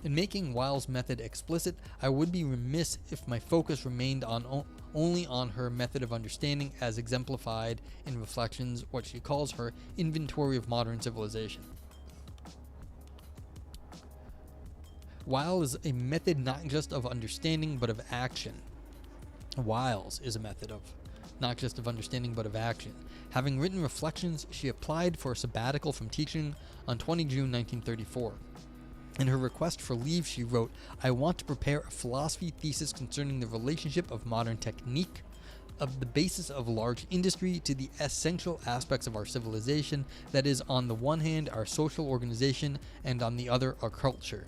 In making Weil's method explicit, I would be remiss if my focus remained on only on her method of understanding as exemplified in Reflections, what she calls her inventory of modern civilization. Weil is a method not just of understanding but of action. Weil's is a method of not just of understanding but of action. Having written Reflections, she applied for a sabbatical from teaching on 20 June 1934. In her request for leave, she wrote, "I want to prepare a philosophy thesis concerning the relationship of modern technique, of the basis of large industry, to the essential aspects of our civilization, that is, on the one hand, our social organization, and on the other, our culture."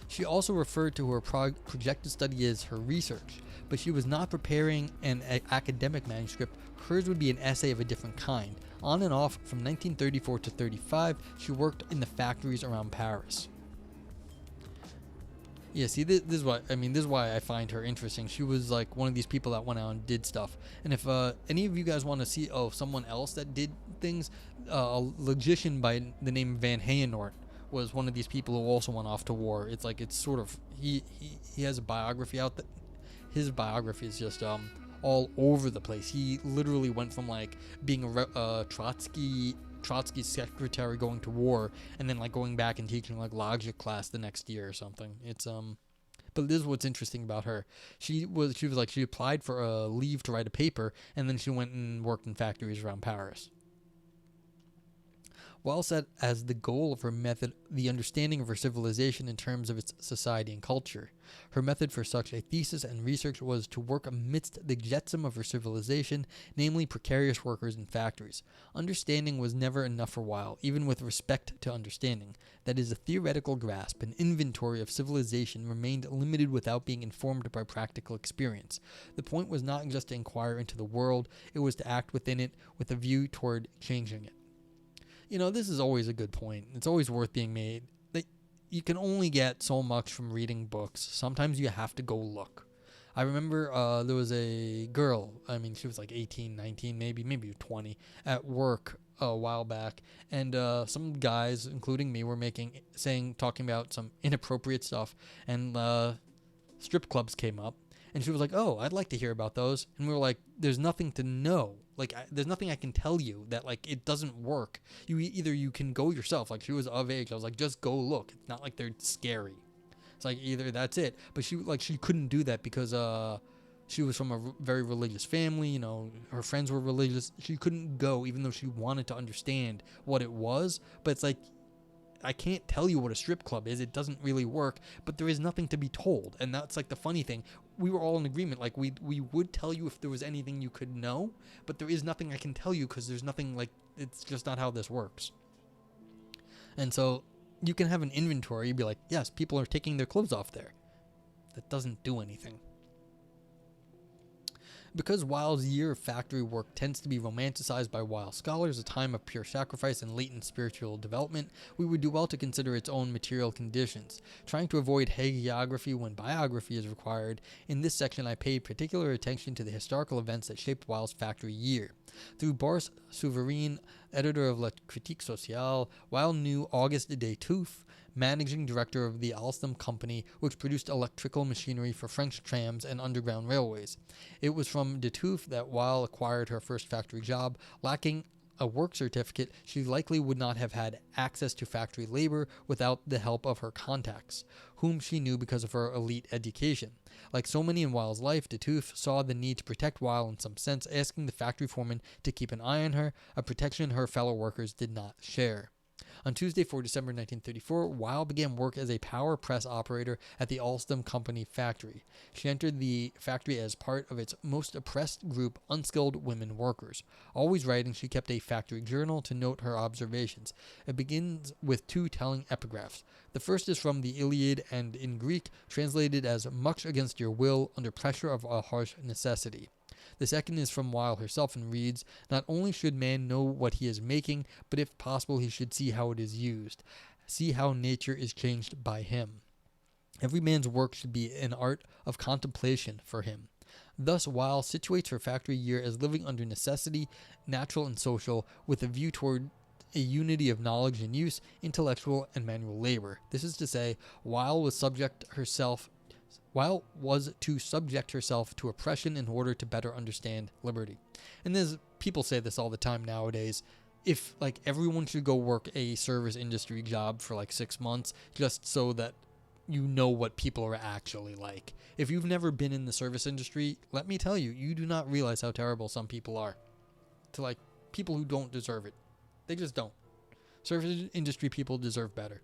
She also referred to her projected study as her research, but she was not preparing an academic manuscript. Hers would be an essay of a different kind. On and off from 1934 to 35, she worked in the factories around Paris. Yeah, see, this is why I find her interesting. She was like one of these people that went out and did stuff. And if any of you guys want to see someone else that did things, a logician by the name Van Heyenort was one of these people who also went off to war. It's like it's sort of he has a biography out that his biography is just all over the place. He literally went from like being a Trotsky's secretary going to war, and then like going back and teaching like logic class the next year or something. It's but this is what's interesting about her. She applied for a leave to write a paper, and then she went and worked in factories around Paris. Weil set as the goal of her method the understanding of her civilization in terms of its society and culture. Her method for such a thesis and research was to work amidst the jetsam of her civilization, namely precarious workers in factories. Understanding was never enough for Weil, even with respect to understanding. That is, a theoretical grasp, an inventory of civilization remained limited without being informed by practical experience. The point was not just to inquire into the world, it was to act within it with a view toward changing it. This is always a good point. It's always worth being made. You can only get so much from reading books. Sometimes you have to go look. I remember there was a girl, she was like 18, 19, maybe 20, at work a while back, and some guys, including me, were talking about some inappropriate stuff, and strip clubs came up, and she was like, "Oh, I'd like to hear about those," and we were like, "There's nothing to know. There's nothing I can tell you that it doesn't work. You can go yourself." Like, she was of age. I was like, "Just go look. It's not like they're scary." It's like, either that's it. But she couldn't do that because she was from a very religious family. Her friends were religious. She couldn't go even though she wanted to understand what it was. But it's like, I can't tell you what a strip club is. It doesn't really work, but there is nothing to be told. And that's like the funny thing. We were all in agreement. Like, we would tell you if there was anything you could know, but there is nothing I can tell you because there's nothing, it's just not how this works. And so you can have an inventory. You'd be like, yes, people are taking their clothes off there. That doesn't do anything. Because Weil's year of factory work tends to be romanticized by Weil scholars, a time of pure sacrifice and latent spiritual development, we would do well to consider its own material conditions. Trying to avoid hagiography when biography is required, in this section I paid particular attention to the historical events that shaped Weil's factory year. Through Boris Souverine, editor of La Critique Sociale, Weil knew Auguste de Touffe, managing director of the Alstom company, which produced electrical machinery for French trams and underground railways. It was from de Touffe that Weil acquired her first factory job. Lacking a work certificate, she likely would not have had access to factory labor without the help of her contacts, whom she knew because of her elite education. Like so many in Weil's life, de Touffe saw the need to protect Weil in some sense, asking the factory foreman to keep an eye on her, a protection her fellow workers did not share. On Tuesday, 4 December 1934, Weil began work as a power press operator at the Alstom Company factory. She entered the factory as part of its most oppressed group, unskilled women workers. Always writing, she kept a factory journal to note her observations. It begins with two telling epigraphs. The first is from the Iliad and in Greek, translated as "much against your will, under pressure of a harsh necessity." The second is from Weil herself and reads, "Not only should man know what he is making, but if possible he should see how it is used, see how nature is changed by him. Every man's work should be an art of contemplation for him." Thus, Weil situates her factory year as living under necessity, natural and social, with a view toward a unity of knowledge and use, intellectual and manual labor. This is to say, Weil was to subject herself to oppression in order to better understand liberty. And there's people say this all the time nowadays. If everyone should go work a service industry job for 6 months just so that you know what people are actually like. If you've never been in the service industry, let me tell you, you do not realize how terrible some people are. To people who don't deserve it. They just don't. Service industry people deserve better.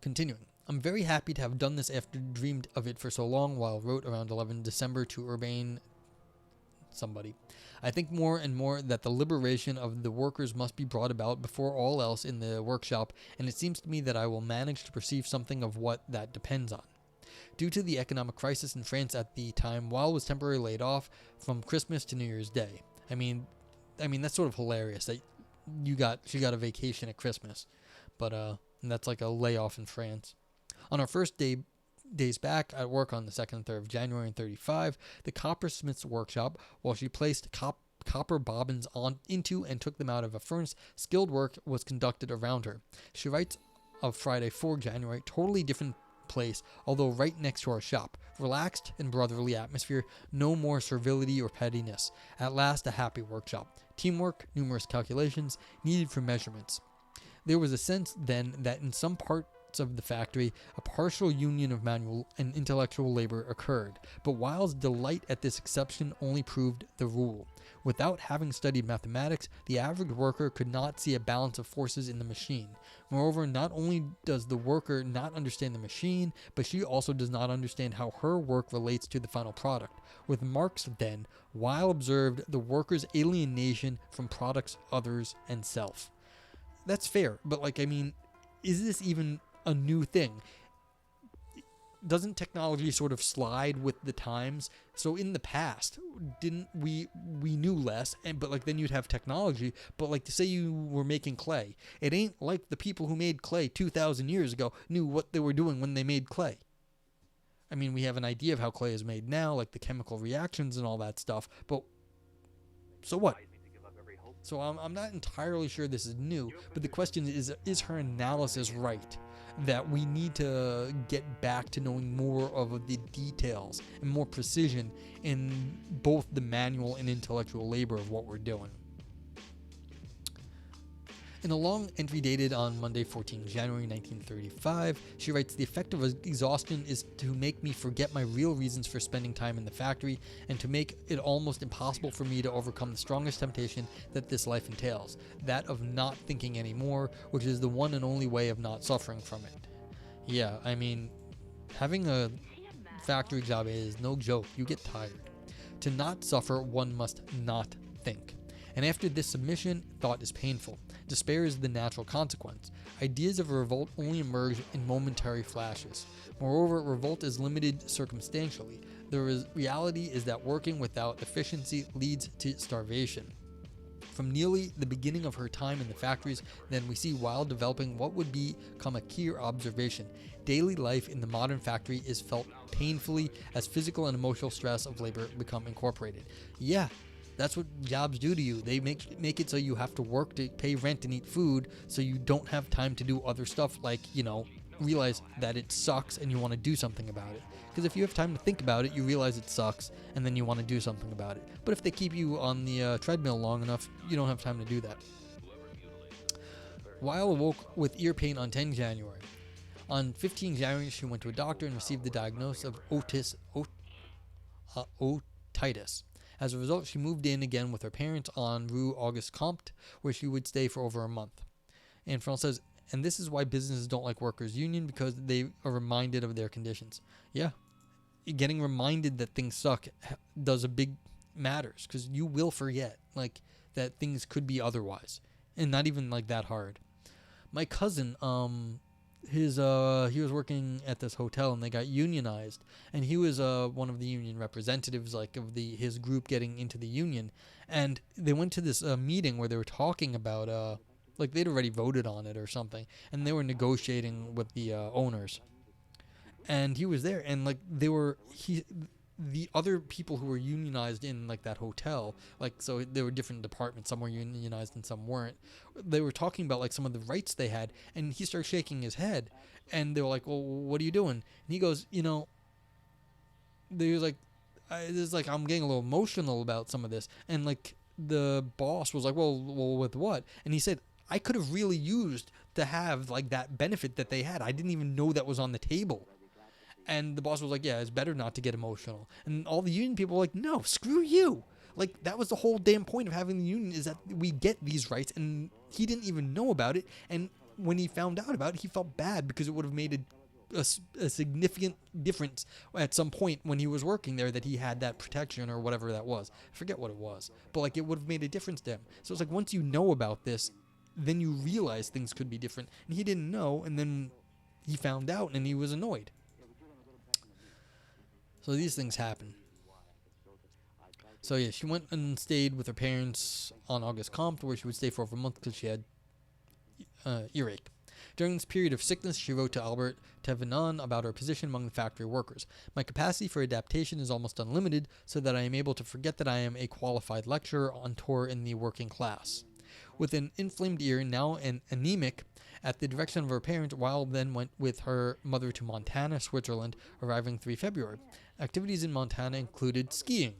Continuing. "I'm very happy to have done this after dreamed of it for so long," Weil wrote around 11 December to Urbain somebody. "I think more and more that the liberation of the workers must be brought about before all else in the workshop, and it seems to me that I will manage to perceive something of what that depends on." Due to the economic crisis in France at the time, Weil was temporarily laid off from Christmas to New Year's Day. I mean that's sort of hilarious that she got a vacation at Christmas, but that's like a layoff in France. On our first days back at work on the 2nd and 3rd of January in 35, the coppersmith's workshop, while she placed copper bobbins into and took them out of a furnace, skilled work was conducted around her. She writes of Friday, 4 January, totally different place, although right next to our shop. Relaxed and brotherly atmosphere, no more servility or pettiness. At last a happy workshop. Teamwork, numerous calculations, needed for measurements. There was a sense then that in some part parts of the factory, a partial union of manual and intellectual labor occurred, but Weil's delight at this exception only proved the rule. Without having studied mathematics, the average worker could not see a balance of forces in the machine. Moreover, not only does the worker not understand the machine, but she also does not understand how her work relates to the final product. With Marx, then, Weil observed the worker's alienation from products, others, and self. That's fair, but is this even a new thing? Doesn't technology sort of slide with the times? So in the past, didn't we knew less, but then you'd have technology, but to say you were making clay, it ain't like the people who made clay 2,000 years ago knew what they were doing when they made clay. We have an idea of how clay is made now, like the chemical reactions and all that stuff, but so what? So I'm not entirely sure this is new, but the question is her analysis right? That we need to get back to knowing more of the details and more precision in both the manual and intellectual labor of what we're doing. In a long entry dated on Monday, 14 January 1935, she writes, "The effect of exhaustion is to make me forget my real reasons for spending time in the factory and to make it almost impossible for me to overcome the strongest temptation that this life entails, that of not thinking anymore, which is the one and only way of not suffering from it." Yeah, having a factory job is no joke. You get tired. To not suffer, one must not think. And after this submission, thought is painful. Despair is the natural consequence. Ideas of revolt only emerge in momentary flashes. Moreover, revolt is limited circumstantially. The reality is that working without efficiency leads to starvation. From nearly the beginning of her time in the factories, then we see Weil developing what would become a key observation. Daily life in the modern factory is felt painfully as physical and emotional stress of labor become incorporated. Yeah, that's what jobs do to you. They make it so you have to work to pay rent and eat food, so you don't have time to do other stuff realize that it sucks and you want to do something about it. Because if you have time to think about it, you realize it sucks and then you want to do something about it. But if they keep you on the treadmill long enough, you don't have time to do that. Weil awoke with ear pain on 10 January. On 15 January, she went to a doctor and received the diagnosis of otitis. As a result, she moved in again with her parents on Rue Auguste Comte, where she would stay for over a month. And France says, and this is why businesses don't like workers' union, because they are reminded of their conditions. Yeah, getting reminded that things suck does a big matters, because you will forget that things could be otherwise, and not even that hard. My cousin, he was working at this hotel and they got unionized, and he was one of the union representatives of his group getting into the union, and they went to this meeting where they were talking about they'd already voted on it or something, and they were negotiating with the owners, and he was there, and the other people who were unionized in that hotel, so there were different departments, some were unionized and some weren't. They were talking about some of the rights they had, and he started shaking his head, and they were like, "Well, what are you doing?" And he goes, they was I'm getting a little emotional about some of this, and the boss was like, well, with what? And he said, I could have really used to have that benefit that they had. I didn't even know that was on the table. And the boss was like, yeah, it's better not to get emotional. And all the union people were like, no, screw you. That was the whole damn point of having the union, is that we get these rights. And he didn't even know about it. And when he found out about it, he felt bad because it would have made a significant difference at some point when he was working there, that he had that protection or whatever that was. I forget what it was. But it would have made a difference to him. So it's once you know about this, then you realize things could be different. And he didn't know. And then he found out and he was annoyed. So these things happen. So yeah, she went and stayed with her parents on Auguste Comte, where she would stay for over a month because she had earache. During this period of sickness, she wrote to Albert Thévenin about her position among the factory workers. My capacity for adaptation is almost unlimited, so that I am able to forget that I am a qualified lecturer on tour in the working class. With an inflamed ear, now anemic, at the direction of her parents, Weil then went with her mother to Montana, Switzerland, arriving 3 February. Activities in Montana included skiing.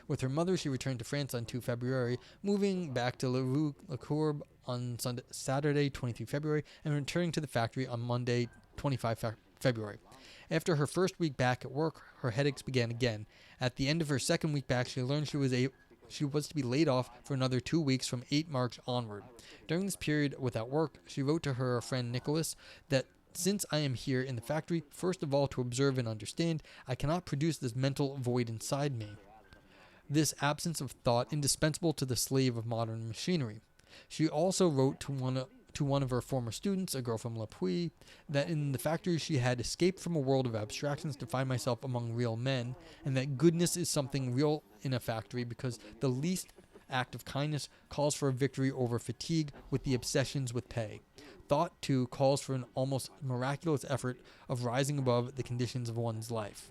With her mother, she returned to France on 2 February, moving back to Rue La Courbe on Saturday, 23 February, and returning to the factory on Monday, 25 February. After her first week back at work, her headaches began again. At the end of her second week back, she learned she was to be laid off for another 2 weeks from 8 March onward. During this period without work, she wrote to her friend Nicholas that since I am here in the factory, first of all to observe and understand, I cannot produce this mental void inside me. This absence of thought indispensable to the slave of modern machinery. She also wrote to one of her former students, a girl from Le Puy, that in the factory she had escaped from a world of abstractions to find myself among real men, and that goodness is something real in a factory because the least act of kindness calls for a victory over fatigue with the obsessions with pay. Thought, too, calls for an almost miraculous effort of rising above the conditions of one's life.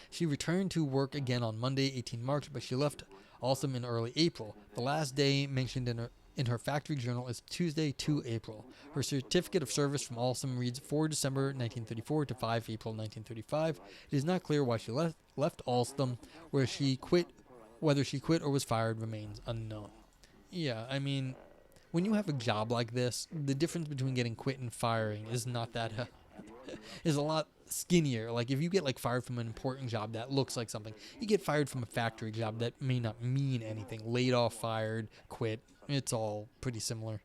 She returned to work again on Monday, 18 March, but she left Alstom in early April. The last day mentioned in her factory journal is Tuesday, 2 April. Her certificate of service from Alstom reads 4 December 1934 to 5 April 1935. It is not clear why she left Alstom, whether she quit or was fired remains unknown. Yeah, I mean, when you have a job like this, the difference between getting quit and firing is not that is a lot skinnier. Like if you get fired from an important job that looks like something, you get fired from a factory job that may not mean anything. Laid off, fired, quit, it's all pretty similar.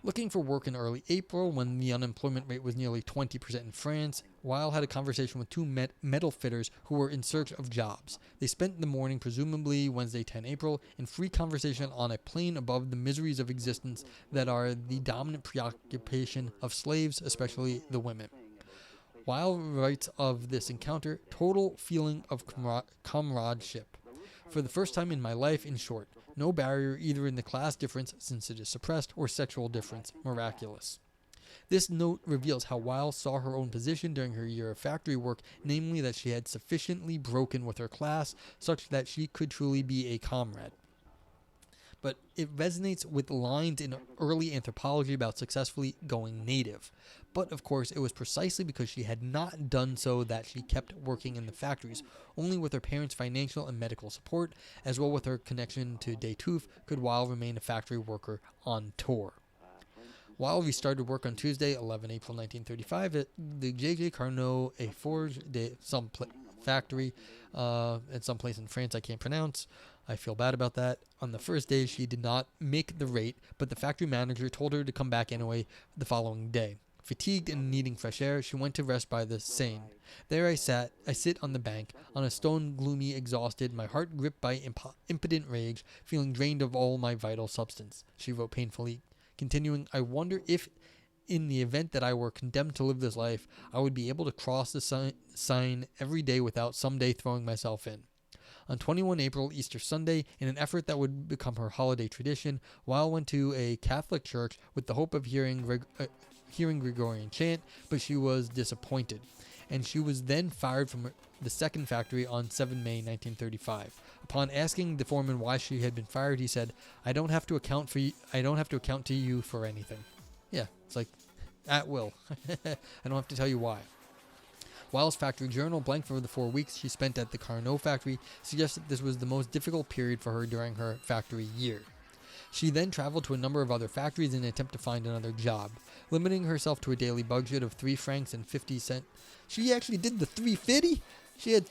Looking for work in early April, when the unemployment rate was nearly 20% in France, Weil had a conversation with two metal fitters who were in search of jobs. They spent the morning, presumably Wednesday 10 April, in free conversation on a plane above the miseries of existence that are the dominant preoccupation of slaves, especially the women. Weil writes of this encounter, total feeling of comradeship. For the first time in my life, in short, no barrier either in the class difference, since it is suppressed, or sexual difference, miraculous. This note reveals how Weil saw her own position during her year of factory work, namely that she had sufficiently broken with her class such that she could truly be a comrade. But it resonates with lines in early anthropology about successfully going native. But of course, it was precisely because she had not done so that she kept working in the factories. Only with her parents' financial and medical support, as well with her connection to Détouf, could Weil remain a factory worker on tour. Weil restarted work on Tuesday, 11 April 1935, at the J.J. Carnot, a forge de some factory at some place in France I can't pronounce. I feel bad about that. On the first day, she did not make the rate, but the factory manager told her to come back anyway the following day. Fatigued and needing fresh air, she went to rest by the Seine. There I sit on the bank, on a stone, gloomy, exhausted, my heart gripped by impotent rage, feeling drained of all my vital substance, she wrote painfully, continuing, I wonder if, in the event that I were condemned to live this life, I would be able to cross the Seine every day without someday throwing myself in. On 21 April, Easter Sunday, in an effort that would become her holiday tradition, Weil went to a Catholic church with the hope of hearing Gregorian chant, but she was disappointed, and she was then fired from the second factory on 7 May 1935. Upon asking the foreman why she had been fired, he said, I don't have to account to you for anything. Yeah, it's like, at will. I don't have to tell you why. Weil's factory journal, blank for the 4 weeks she spent at the Carnot factory, suggests that this was the most difficult period for her during her factory year. She then traveled to a number of other factories in an attempt to find another job, limiting herself to a daily budget of 3 francs and 50 cents. She actually did the 350? She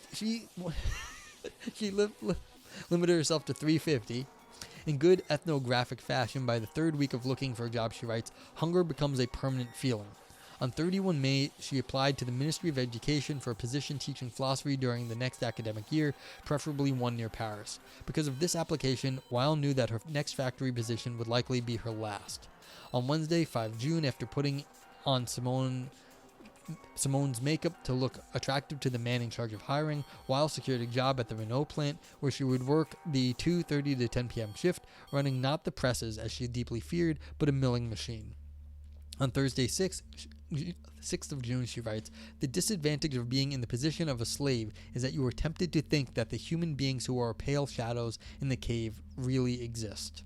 limited herself to 350. In good ethnographic fashion, by the third week of looking for a job, she writes, hunger becomes a permanent feeling. On 31 May, she applied to the Ministry of Education for a position teaching philosophy during the next academic year, preferably one near Paris. Because of this application, Weil knew that her next factory position would likely be her last. On Wednesday, 5 June, after putting on Simone's makeup to look attractive to the man in charge of hiring, Weil secured a job at the Renault plant, where she would work the 2:30 to 10 p.m. shift, running not the presses, as she deeply feared, but a milling machine. On Thursday, 6th of June, she writes, the disadvantage of being in the position of a slave is that you are tempted to think that the human beings who are pale shadows in the cave really exist.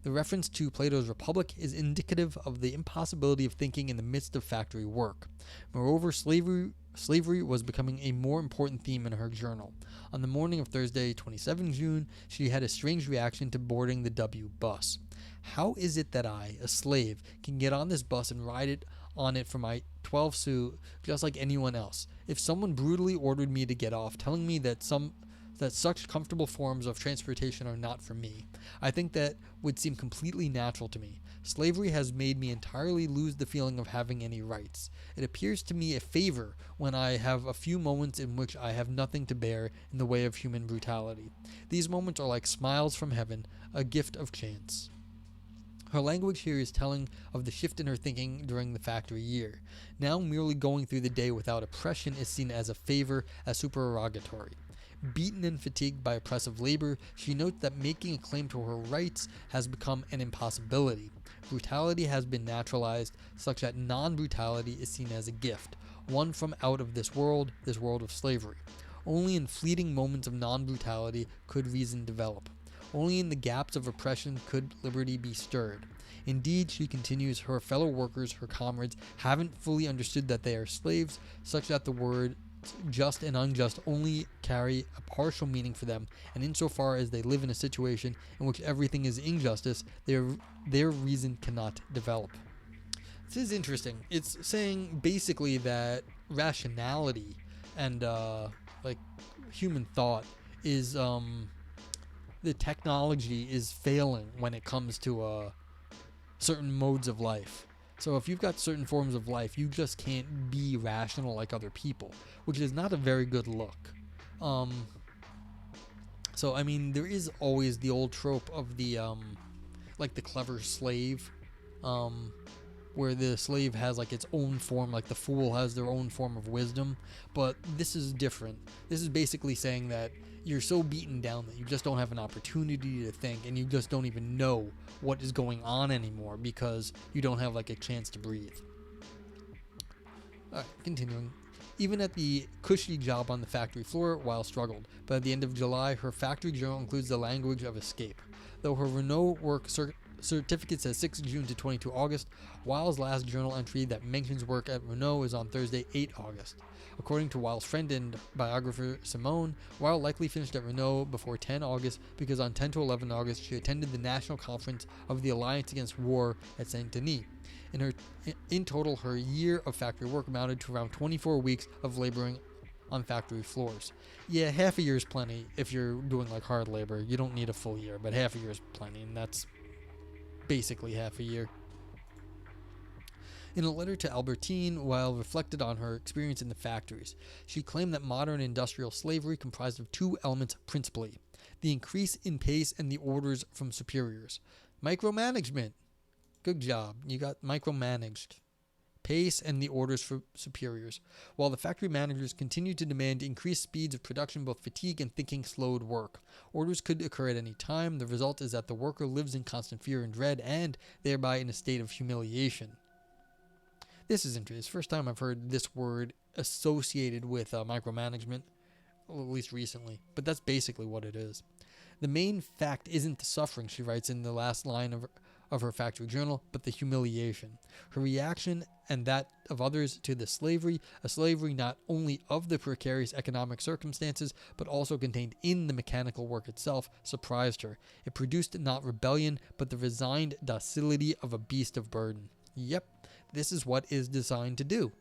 The reference to Plato's Republic is indicative of the impossibility of thinking in the midst of factory work. Moreover, slavery was becoming a more important theme in her journal. On the morning of Thursday, 27 June, she had a strange reaction to boarding the W bus. How is it that I, a slave, can get on this bus and ride on it for my 12 sous just like anyone else? If someone brutally ordered me to get off, telling me that such comfortable forms of transportation are not for me, I think that would seem completely natural to me. Slavery has made me entirely lose the feeling of having any rights. It appears to me a favor when I have a few moments in which I have nothing to bear in the way of human brutality. These moments are like smiles from heaven, a gift of chance. Her language here is telling of the shift in her thinking during the factory year. Now merely going through the day without oppression is seen as a favor, as supererogatory. Beaten and fatigued by oppressive labor, she notes that making a claim to her rights has become an impossibility. Brutality has been naturalized, such that non-brutality is seen as a gift, one from out of this world of slavery. Only in fleeting moments of non-brutality could reason develop. Only in the gaps of oppression could liberty be stirred. Indeed, she continues, her fellow workers, her comrades, haven't fully understood that they are slaves, such that the words just and unjust only carry a partial meaning for them, and insofar as they live in a situation in which everything is injustice, their reason cannot develop. This is interesting. It's saying basically that rationality and human thought is the technology is failing when it comes to certain modes of life. So if you've got certain forms of life, you just can't be rational like other people, which is not a very good look. So I mean, there is always the old trope of the the clever slave, where the slave has like its own form, like the fool has their own form of wisdom. But this is different. This is basically saying that you're so beaten down that you just don't have an opportunity to think, and you just don't even know what is going on anymore because you don't have like a chance to breathe. Alright, continuing. Even at the cushy job on the factory floor, Weil struggled, but at the end of July, her factory journal includes the language of escape. Though her Renault work certificate says 6 June to 22 August, Weil's last journal entry that mentions work at Renault is on Thursday, 8 August. According to Weil's friend and biographer Simone, Weil likely finished at Renault before 10 August because on 10 to 11 August she attended the National Conference of the Alliance Against War at Saint-Denis. In total, her year of factory work amounted to around 24 weeks of laboring on factory floors. Yeah, half a year is plenty if you're doing like hard labor. You don't need a full year, but half a year is plenty, and that's basically half a year. In a letter to Albertine, Weil reflected on her experience in the factories. She claimed that modern industrial slavery comprised of two elements principally: the increase in pace and the orders from superiors. Micromanagement. Good job. You got micromanaged. Pace and the orders from superiors. While the factory managers continued to demand increased speeds of production, both fatigue and thinking slowed work. Orders could occur at any time. The result is that the worker lives in constant fear and dread, and thereby in a state of humiliation. This is interesting. It's the first time I've heard this word associated with micromanagement, well, at least recently. But that's basically what it is. The main fact isn't the suffering, she writes in the last line of her factory journal, but the humiliation. Her reaction and that of others to the slavery, a slavery not only of the precarious economic circumstances, but also contained in the mechanical work itself, surprised her. It produced not rebellion, but the resigned docility of a beast of burden. Yep, this is what is designed to do.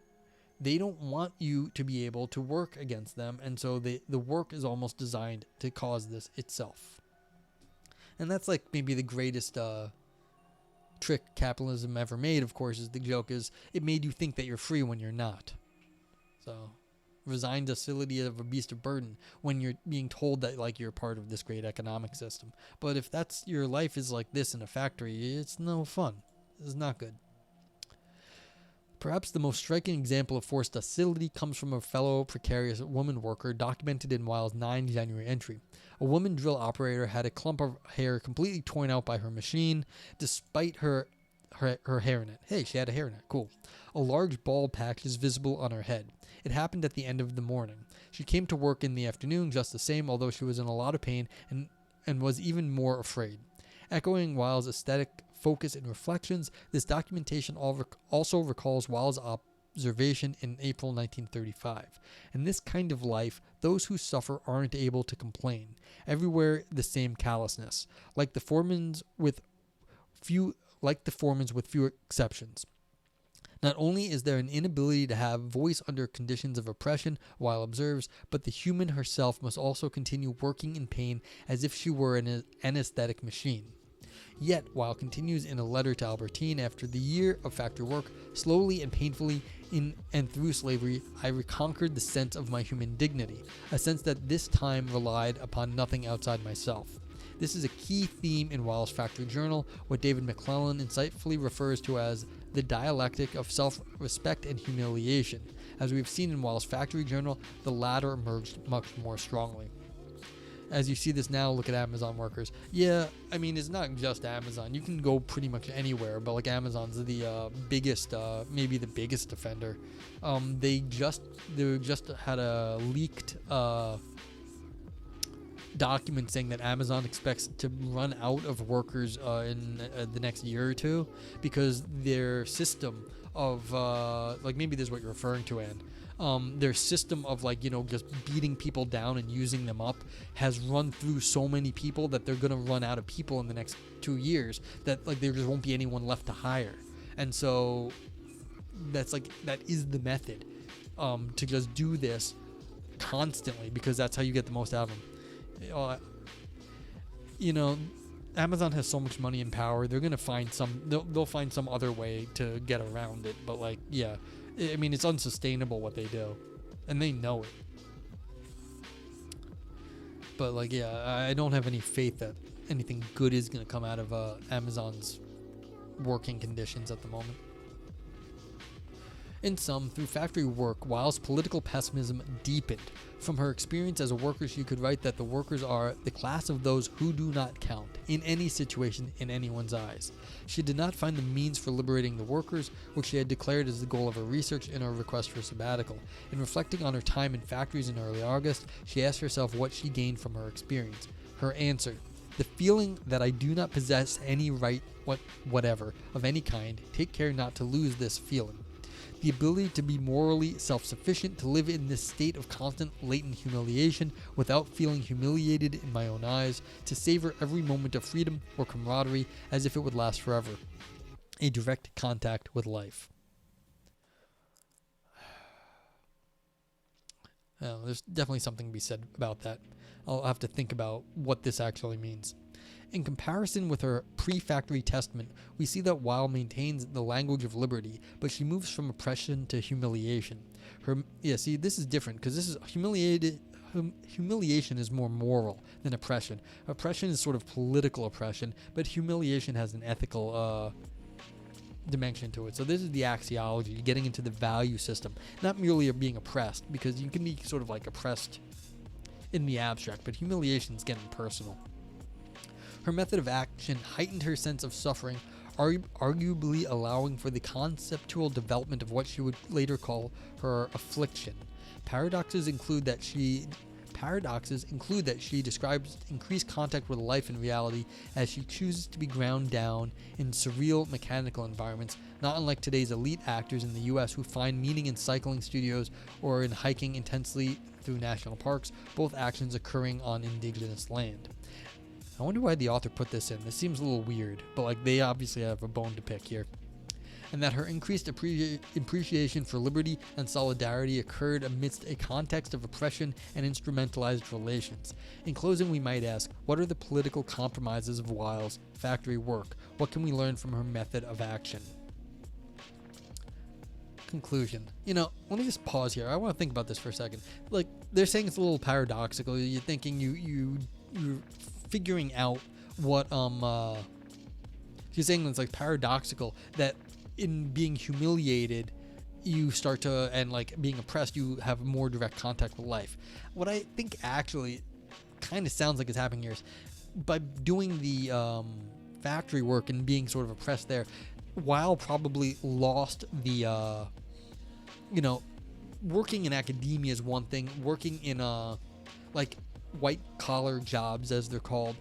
They don't want you to be able to work against them, and so the work is almost designed to cause this itself. And that's like maybe the greatest trick capitalism ever made, of course, is the joke is it made you think that you're free when you're not. So, resigned docility of a beast of burden when you're being told that like you're part of this great economic system. But if that's your life is like this in a factory, it's no fun. It's not good. Perhaps the most striking example of forced docility comes from a fellow precarious woman worker documented in Weil's 9 January entry. A woman drill operator had a clump of hair completely torn out by her machine, despite her hairnet. Hey, she had a hairnet. Cool. A large bald patch is visible on her head. It happened at the end of the morning. She came to work in the afternoon just the same, although she was in a lot of pain and was even more afraid. Echoing Weil's aesthetic focus and reflections, this documentation also recalls Weil's observation in April 1935. In this kind of life, those who suffer aren't able to complain. Everywhere the same callousness. Like the foremen with the foremans with few exceptions. Not only is there an inability to have voice under conditions of oppression, Weil observes, but the human herself must also continue working in pain as if she were an anesthetic machine. Yet, Weil continues in a letter to Albertine, after the year of factory work, slowly and painfully in and through slavery, I reconquered the sense of my human dignity, a sense that this time relied upon nothing outside myself. This is a key theme in Weil's factory journal, what David McClellan insightfully refers to as the dialectic of self-respect and humiliation. As we've seen in Weil's factory journal, the latter emerged much more strongly. As you see this now, look at Amazon workers. Yeah, I mean, it's not just Amazon. You can go pretty much anywhere, but like Amazon's the biggest, maybe the biggest offender. They just had a leaked document saying that Amazon expects to run out of workers in the next year or two, because their system of like, maybe this is what you're referring to, Anne. Their system of just beating people down and using them up has run through so many people that they're gonna run out of people in the next 2 years, that there just won't be anyone left to hire. And so that is the method, to just do this constantly, because that's how you get the most out of them. Amazon has so much money and power. They're gonna find they'll find some other way to get around it. But I mean, it's unsustainable what they do, and they know it. But I don't have any faith that anything good is going to come out of Amazon's working conditions at the moment. In sum, through factory work, Weil's political pessimism deepened. From her experience as a worker, she could write that the workers are the class of those who do not count, in any situation, in anyone's eyes. She did not find the means for liberating the workers, which she had declared as the goal of her research in her request for sabbatical. In reflecting on her time in factories in early August, she asked herself what she gained from her experience. Her answer: the feeling that I do not possess any right whatever of any kind. Take care not to lose this feeling. The ability to be morally self-sufficient, to live in this state of constant latent humiliation without feeling humiliated in my own eyes, to savor every moment of freedom or camaraderie as if it would last forever. A direct contact with life. There's definitely something to be said about that. I'll have to think about what this actually means. In comparison with her pre-factory testament, we see that Weil maintains the language of liberty, but she moves from oppression to humiliation. This is different, because this is humiliation is more moral than oppression. Oppression is sort of political oppression, but humiliation has an ethical dimension to it. So this is the axiology, getting into the value system, not merely of being oppressed, because you can be sort of oppressed in the abstract, but humiliation is getting personal. Her method of action heightened her sense of suffering, arguably allowing for the conceptual development of what she would later call her affliction. Paradoxes include that she describes increased contact with life and reality as she chooses to be ground down in surreal mechanical environments, not unlike today's elite actors in the US who find meaning in cycling studios or in hiking intensely through national parks, both actions occurring on indigenous land. I wonder why the author put this in. This seems a little weird, but they obviously have a bone to pick here. And that her increased appreciation for liberty and solidarity occurred amidst a context of oppression and instrumentalized relations. In closing, we might ask, what are the political compromises of Weil's factory work? What can we learn from her method of action? Conclusion. Let me just pause here. I want to think about this for a second. They're saying it's a little paradoxical. You're thinking you're figuring out what she's saying it's paradoxical that in being humiliated you start to, and being oppressed, you have more direct contact with life. What I think actually kind of sounds like is happening here is, by doing the factory work and being sort of oppressed there, Weil probably lost the working in academia is one thing, working in white collar jobs, as they're called,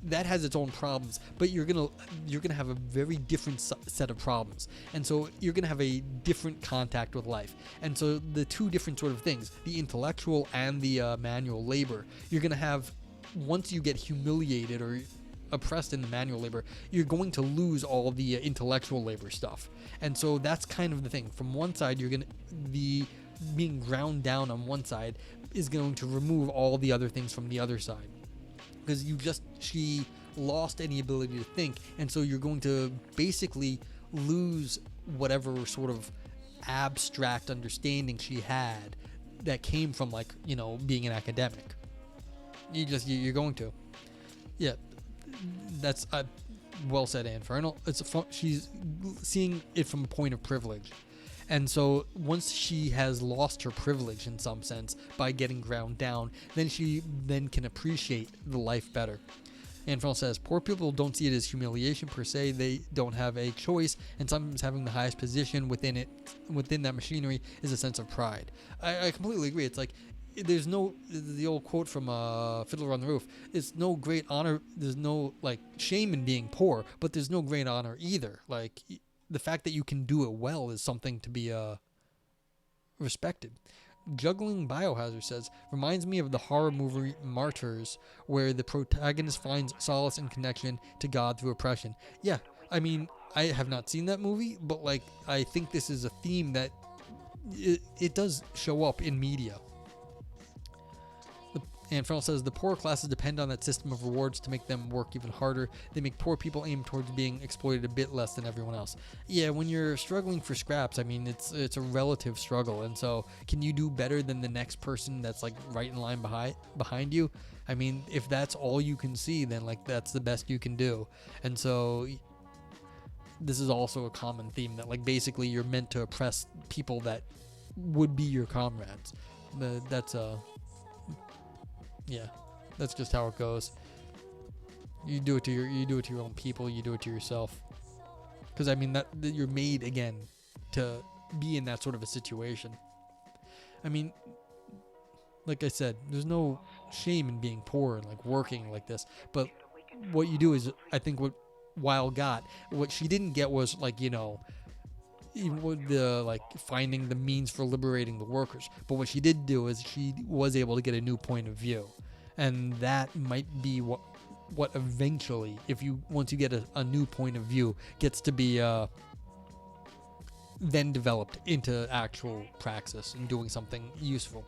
that has its own problems, but you're gonna have a very different set of problems, and so you're gonna have a different contact with life. And so the two different sort of things, the intellectual and the manual labor, you're gonna have, once you get humiliated or oppressed in the manual labor, you're going to lose all the intellectual labor stuff. And so that's kind of the thing. From one side, the being ground down on one side is going to remove all the other things from the other side, because she lost any ability to think, and so you're going to basically lose whatever sort of abstract understanding she had that came from, like, being an academic. You're going to. Yeah, that's well said, Anne Fernal. She's seeing it from a point of privilege. And so once she has lost her privilege in some sense by getting ground down, then she can appreciate the life better. Anne Fernal says, poor people don't see it as humiliation per se. They don't have a choice, and sometimes having the highest position within that machinery is a sense of pride. I completely agree. It's like, there's no, the old quote from Fiddler on the Roof, it's no great honor, there's no, like, shame in being poor, but there's no great honor either. Like, the fact that you can do it well is something to be respected. Juggling Biohazard says, reminds me of the horror movie Martyrs, where the protagonist finds solace and connection to God through oppression. Yeah, I mean, I have not seen that movie, but, like, I think this is a theme that it does show up in media. And Fernald says, the poor classes depend on that system of rewards to make them work even harder. They make poor people aim towards being exploited a bit less than everyone else. Yeah, when you're struggling for scraps, I mean, it's a relative struggle. And so, can you do better than the next person that's, like, right in line behind you? I mean, if that's all you can see, then, like, that's the best you can do. And so, this is also a common theme that, like, basically you're meant to oppress people that would be your comrades. Yeah, that's just how it goes. You do it to your own people. You do it to yourself. Because, I mean, that you're made, again, to be in that sort of a situation. I mean, like I said, there's no shame in being poor and, like, working like this. But what you do is, I think what Weil got, what she didn't get was, like, even with the, like, finding the means for liberating the workers. But what she did do is she was able to get a new point of view. And that might be what eventually, once you get a new point of view, gets to be then developed into actual praxis and doing something useful.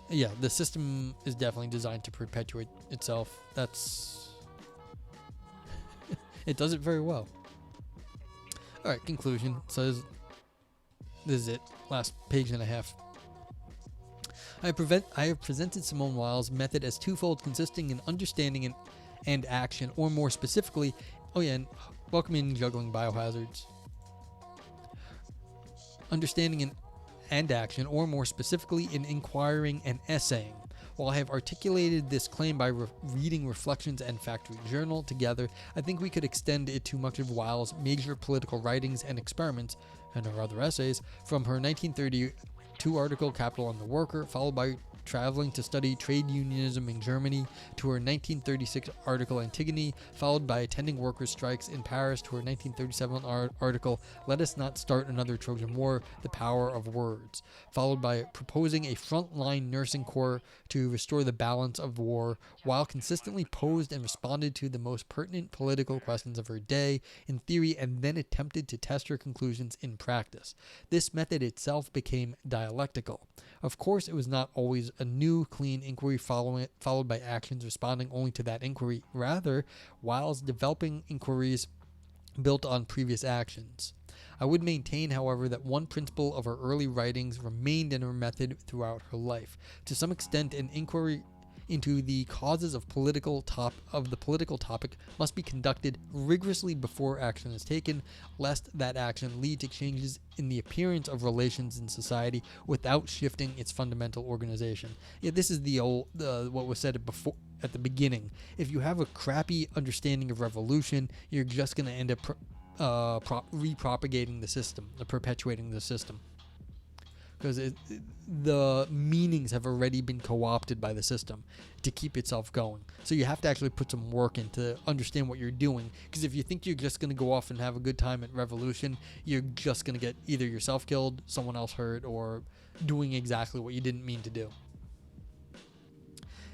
Yeah, the system is definitely designed to perpetuate itself. It does it very well. Alright, conclusion says, this is it, last page and a half. I have presented Simone Weil's method as twofold, consisting in understanding and action, or more specifically, and welcome in Juggling Biohazards. Understanding and action, or more specifically in inquiring and essaying. While I have articulated this claim by reading Reflections and Factory Journal together, I think we could extend it to much of Weil's major political writings and experiments, and her other essays, from her 1932 article Capital and the Worker, followed by traveling to study trade unionism in Germany, to her 1936 article Antigone, followed by attending workers' strikes in Paris, to her 1937 article Let Us Not Start Another Trojan War, The Power of Words, followed by proposing a frontline nursing corps to restore the balance of war, while consistently posed and responded to the most pertinent political questions of her day in theory, and then attempted to test her conclusions in practice. This method itself became dialectical. Of course, it was not always a new, clean inquiry followed by actions responding only to that inquiry. Rather, Weil's developing inquiries built on previous actions. I would maintain, however, that one principle of her early writings remained in her method throughout her life. To some extent, an inquiry into the causes of the political topic must be conducted rigorously before action is taken, lest that action lead to changes in the appearance of relations in society without shifting its fundamental organization. Yeah, this is the old what was said before at the beginning. If you have a crappy understanding of revolution, you're just going to end up repropagating the system, perpetuating the system. Because the meanings have already been co-opted by the system to keep itself going. So you have to actually put some work in to understand what you're doing. Because if you think you're just going to go off and have a good time at revolution, you're just going to get either yourself killed, someone else hurt, or doing exactly what you didn't mean to do.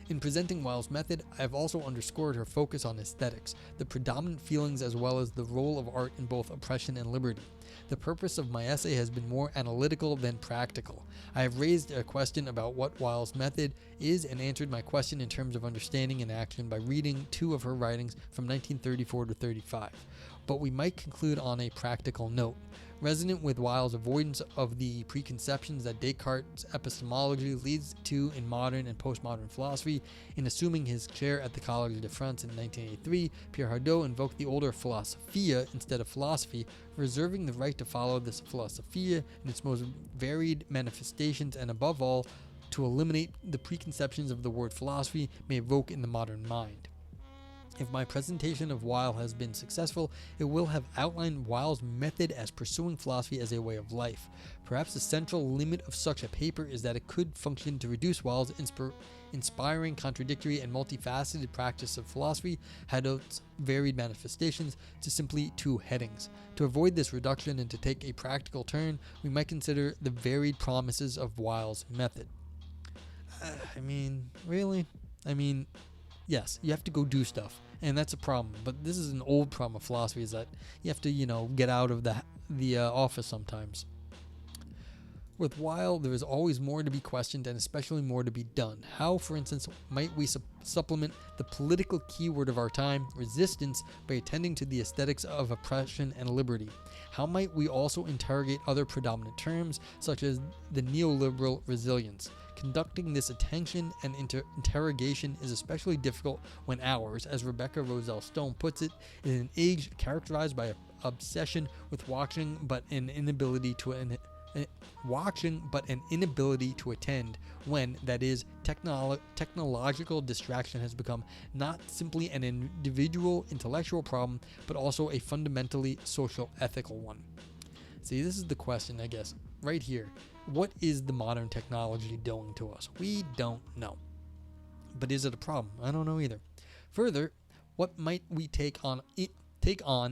In presenting Weil's method, I have also underscored her focus on aesthetics, the predominant feelings as well as the role of art in both oppression and liberty. The purpose of my essay has been more analytical than practical. I have raised a question about what Weil's method is and answered my question in terms of understanding and action by reading two of her writings from 1934 to 35. But we might conclude on a practical note. Resonant with Weil's avoidance of the preconceptions that Descartes' epistemology leads to in modern and postmodern philosophy, in assuming his chair at the Collège de France in 1983, Pierre Hadot invoked the older philosophia instead of philosophy, reserving the right to follow this philosophia in its most varied manifestations and, above all, to eliminate the preconceptions of the word philosophy may evoke in the modern mind. If my presentation of Weil has been successful, it will have outlined Weil's method as pursuing philosophy as a way of life. Perhaps the central limit of such a paper is that it could function to reduce Weil's inspiring, contradictory, and multifaceted practice of philosophy, Hadot's varied manifestations, to simply two headings. To avoid this reduction and to take a practical turn, we might consider the varied promises of Weil's method. Really? Yes, you have to go do stuff, and that's a problem. But this is an old problem of philosophy: is that you have to, get out of the office sometimes. With Weil, there is always more to be questioned, and especially more to be done. How, for instance, might we supplement the political keyword of our time, resistance, by attending to the aesthetics of oppression and liberty? How might we also interrogate other predominant terms, such as the neoliberal resilience? Conducting this attention and interrogation is especially difficult when ours, as Rebecca Roselle Stone puts it, is an age characterized by obsession with watching, but an inability to attend when, that is, technological distraction has become not simply an individual intellectual problem, but also a fundamentally social ethical one. See, this is the question, I guess, right here. What is the modern technology doing to us? We don't know. But is it a problem? I don't know either. Further, what might we take on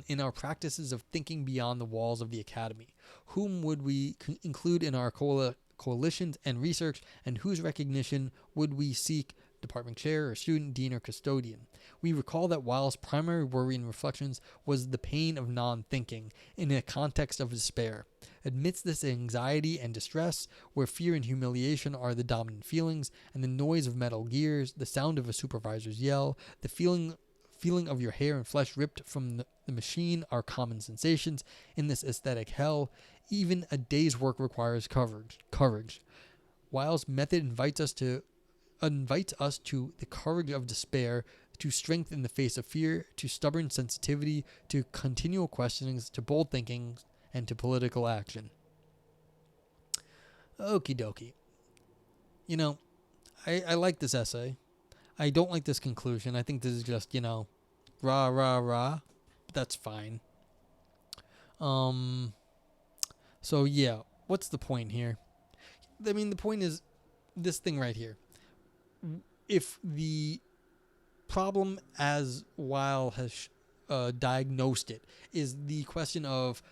in our practices of thinking beyond the walls of the academy? Whom would we include in our coalitions and research, and whose recognition would we seek? Department chair or student, dean or custodian? We recall that Weil's primary worry in reflections was the pain of non-thinking in a context of despair. Amidst this anxiety and distress, where fear and humiliation are the dominant feelings, and the noise of metal gears, the sound of a supervisor's yell, the feeling of your hair and flesh ripped from the machine are common sensations in this aesthetic hell, even a day's work requires courage. Weil's method invites us to the courage of despair, to strength in the face of fear, to stubborn sensitivity, to continual questionings, to bold thinking, and to political action. Okie dokie. I like this essay. I don't like this conclusion. I think this is just, rah, rah, rah. But that's fine. So, yeah. What's the point here? The point is this thing right here. If the problem, as Weil has diagnosed it, is the question of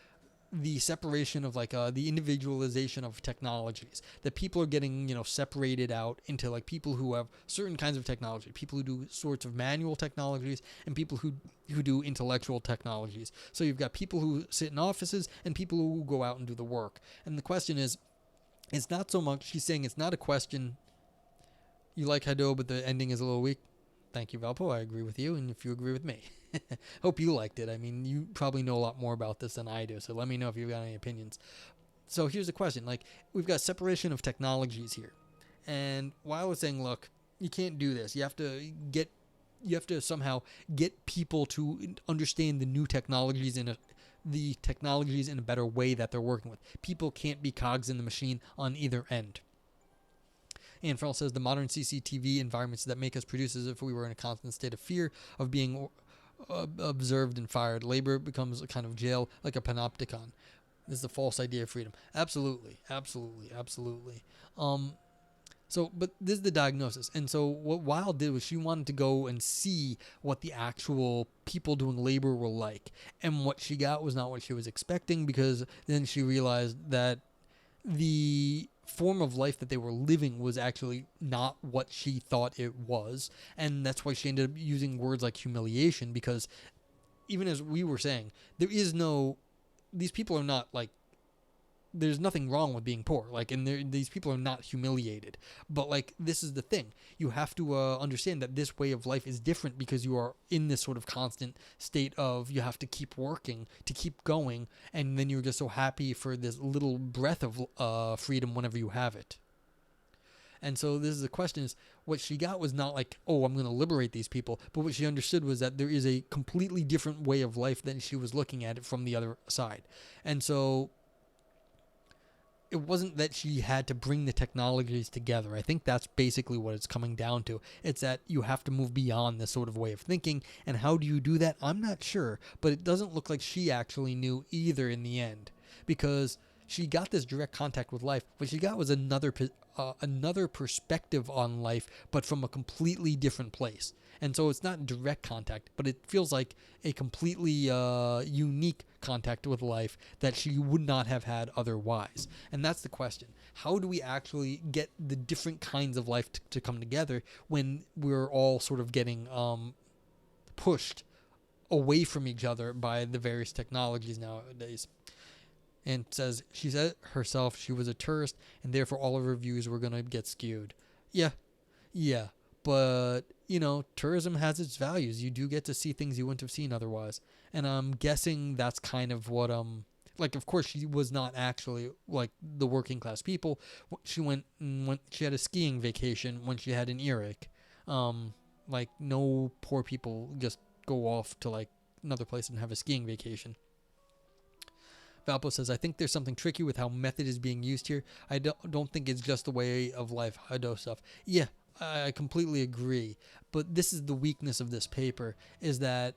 the separation of the individualization of technologies, that people are getting separated out into people who have certain kinds of technology, people who do sorts of manual technologies, and people who do intellectual technologies. So you've got people who sit in offices and people who go out and do the work. And the question is, it's not so much, she's saying it's not a question. You like Hadot, but the ending is a little weak. Thank you, Valpo. I agree with you, and if you agree with me. Hope you liked it. You probably know a lot more about this than I do, so let me know if you've got any opinions. So here's the question. We've got separation of technologies here. And Weil was saying, look, you can't do this. You have to somehow get people to understand the new technologies in a better way that they're working with. People can't be cogs in the machine on either end. Anne Farrell says the modern CCTV environments that make us produce as if we were in a constant state of fear of being observed and fired. Labor becomes a kind of jail, like a panopticon. This is a false idea of freedom. Absolutely. But this is the diagnosis. And so what Weil did was she wanted to go and see what the actual people doing labor were like. And what she got was not what she was expecting, because then she realized that the form of life that they were living was actually not what she thought it was. And that's why she ended up using words like humiliation, because even as we were saying, these people are not like, there's nothing wrong with being poor. Like, and these people are not humiliated. But like, this is the thing. You have to understand that this way of life is different because you are in this sort of constant state of, you have to keep working to keep going, and then you're just so happy for this little breath of freedom whenever you have it. And so this is the question: is what she got was not like, oh, I'm going to liberate these people, but what she understood was that there is a completely different way of life than she was looking at it from the other side. And so it wasn't that she had to bring the technologies together. I think that's basically what it's coming down to. It's that you have to move beyond this sort of way of thinking. And how do you do that? I'm not sure. But it doesn't look like she actually knew either in the end. Because she got this direct contact with life. What she got was another perspective on life, but from a completely different place. And so it's not direct contact, but it feels like a completely unique contact with life that she would not have had otherwise. And that's the question. How do we actually get the different kinds of life to come together when we're all sort of getting pushed away from each other by the various technologies nowadays? And she said herself she was a tourist, and therefore all of her views were going to get skewed. Yeah. But, tourism has its values. You do get to see things you wouldn't have seen otherwise. And I'm guessing that's kind of what, of course she was not actually like the working class people. She she had a skiing vacation when she had an earache. Like, no poor people just go off to like another place and have a skiing vacation. Valpo says, I think there's something tricky with how method is being used here. I don't think it's just the way of life, Hado stuff. Yeah, I completely agree. But this is the weakness of this paper, is that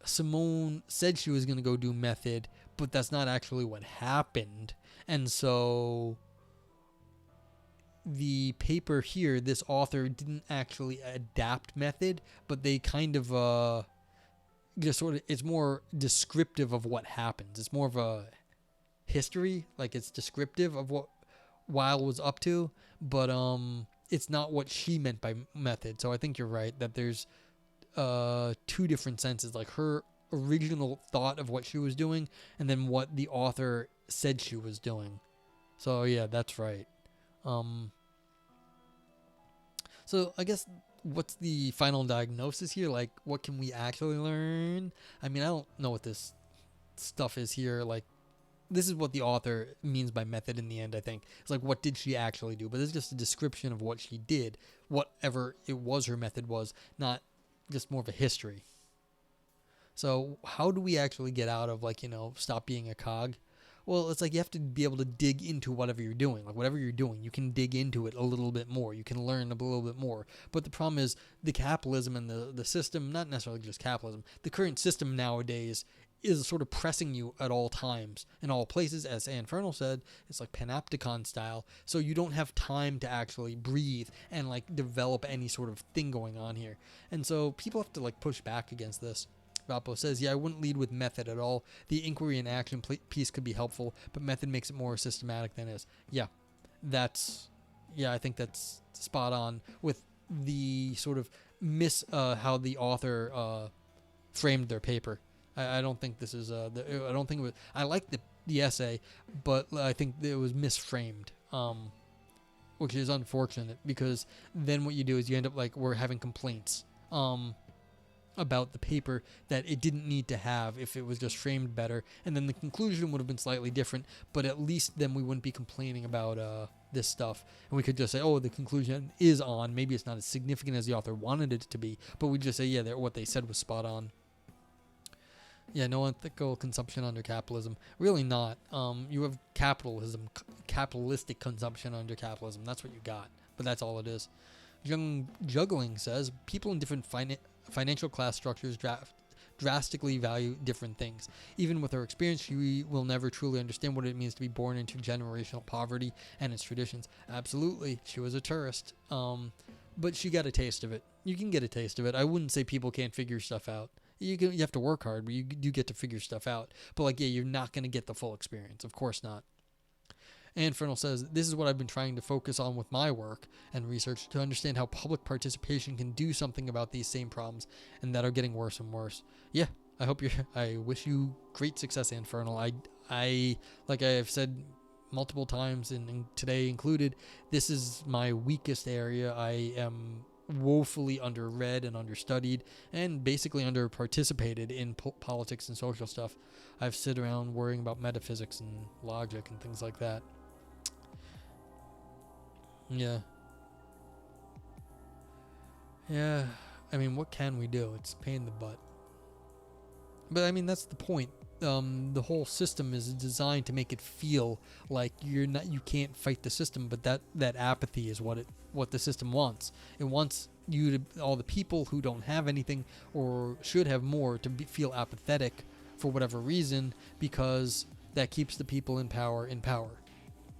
Simone said she was going to go do method, but that's not actually what happened. And so the paper here, this author didn't actually adapt method, but they kind of just sort of, it's more descriptive of what happens. It's more of a history, like it's descriptive of what Weil was up to, but it's not what she meant by method. So I think you're right that there's two different senses, like her original thought of what she was doing and then what the author said she was doing. So yeah, that's right. So I guess, what's the final diagnosis here? Like, what can we actually learn? I mean, I don't know what this stuff is here. Like, this is what the author means by method in the end, I think. It's like, what did she actually do? But it's just a description of what she did, whatever it was her method was, not just more of a history. So how do we actually get out of, like, stop being a cog? Well, it's like you have to be able to dig into whatever you're doing. Like, whatever you're doing, you can dig into it a little bit more. You can learn a little bit more. But the problem is the capitalism and the system, not necessarily just capitalism, the current system nowadays is sort of pressing you at all times, in all places. As Infernal said, it's like panopticon style. So you don't have time to actually breathe and, like, develop any sort of thing going on here. And so people have to, like, push back against this. Valpo says, I wouldn't lead with method at all. The inquiry and action piece could be helpful, but method makes it more systematic than is. I think that's spot on with the sort of how the author framed their paper. I don't think this is, I don't think it was, I like the essay, but I think it was misframed, which is unfortunate, because then what you do is you end up like, we're having complaints, about the paper that it didn't need to have if it was just framed better, and then the conclusion would have been slightly different, but at least then we wouldn't be complaining about this stuff, and we could just say, oh, the conclusion is on, maybe it's not as significant as the author wanted it to be, but we just say, what they said was spot on. No unethical consumption under capitalism. Really not. You have capitalistic consumption under capitalism. That's what you got, but that's all it is. Juggling says, people in different financial class structures drastically value different things. Even with her experience, she will never truly understand what it means to be born into generational poverty and its traditions. Absolutely, she was a tourist, but she got a taste of it. You can get a taste of it. I wouldn't say people can't figure stuff out. You have to work hard, but you do get to figure stuff out. But you're not going to get the full experience. Of course not. Infernal says, this is what I've been trying to focus on with my work and research to understand how public participation can do something about these same problems and that are getting worse and worse. Yeah, I wish you great success, Infernal. I like I've said multiple times and today included, this is my weakest area. I am woefully underread and understudied and basically underparticipated in politics and social stuff. I've sit around worrying about metaphysics and logic and things like that. Yeah. I mean, what can we do? It's a pain in the butt. But I mean, that's the point. The whole system is designed to make it feel like you can't fight the system, but that apathy is what the system wants. It wants all the people who don't have anything or should have more to feel apathetic for whatever reason, because that keeps the people in power,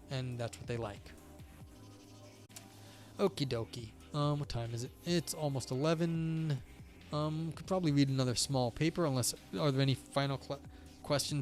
and that's what they like. Okie dokie. What time is it? It's almost 11. Could probably read another small paper, unless, are there any final questions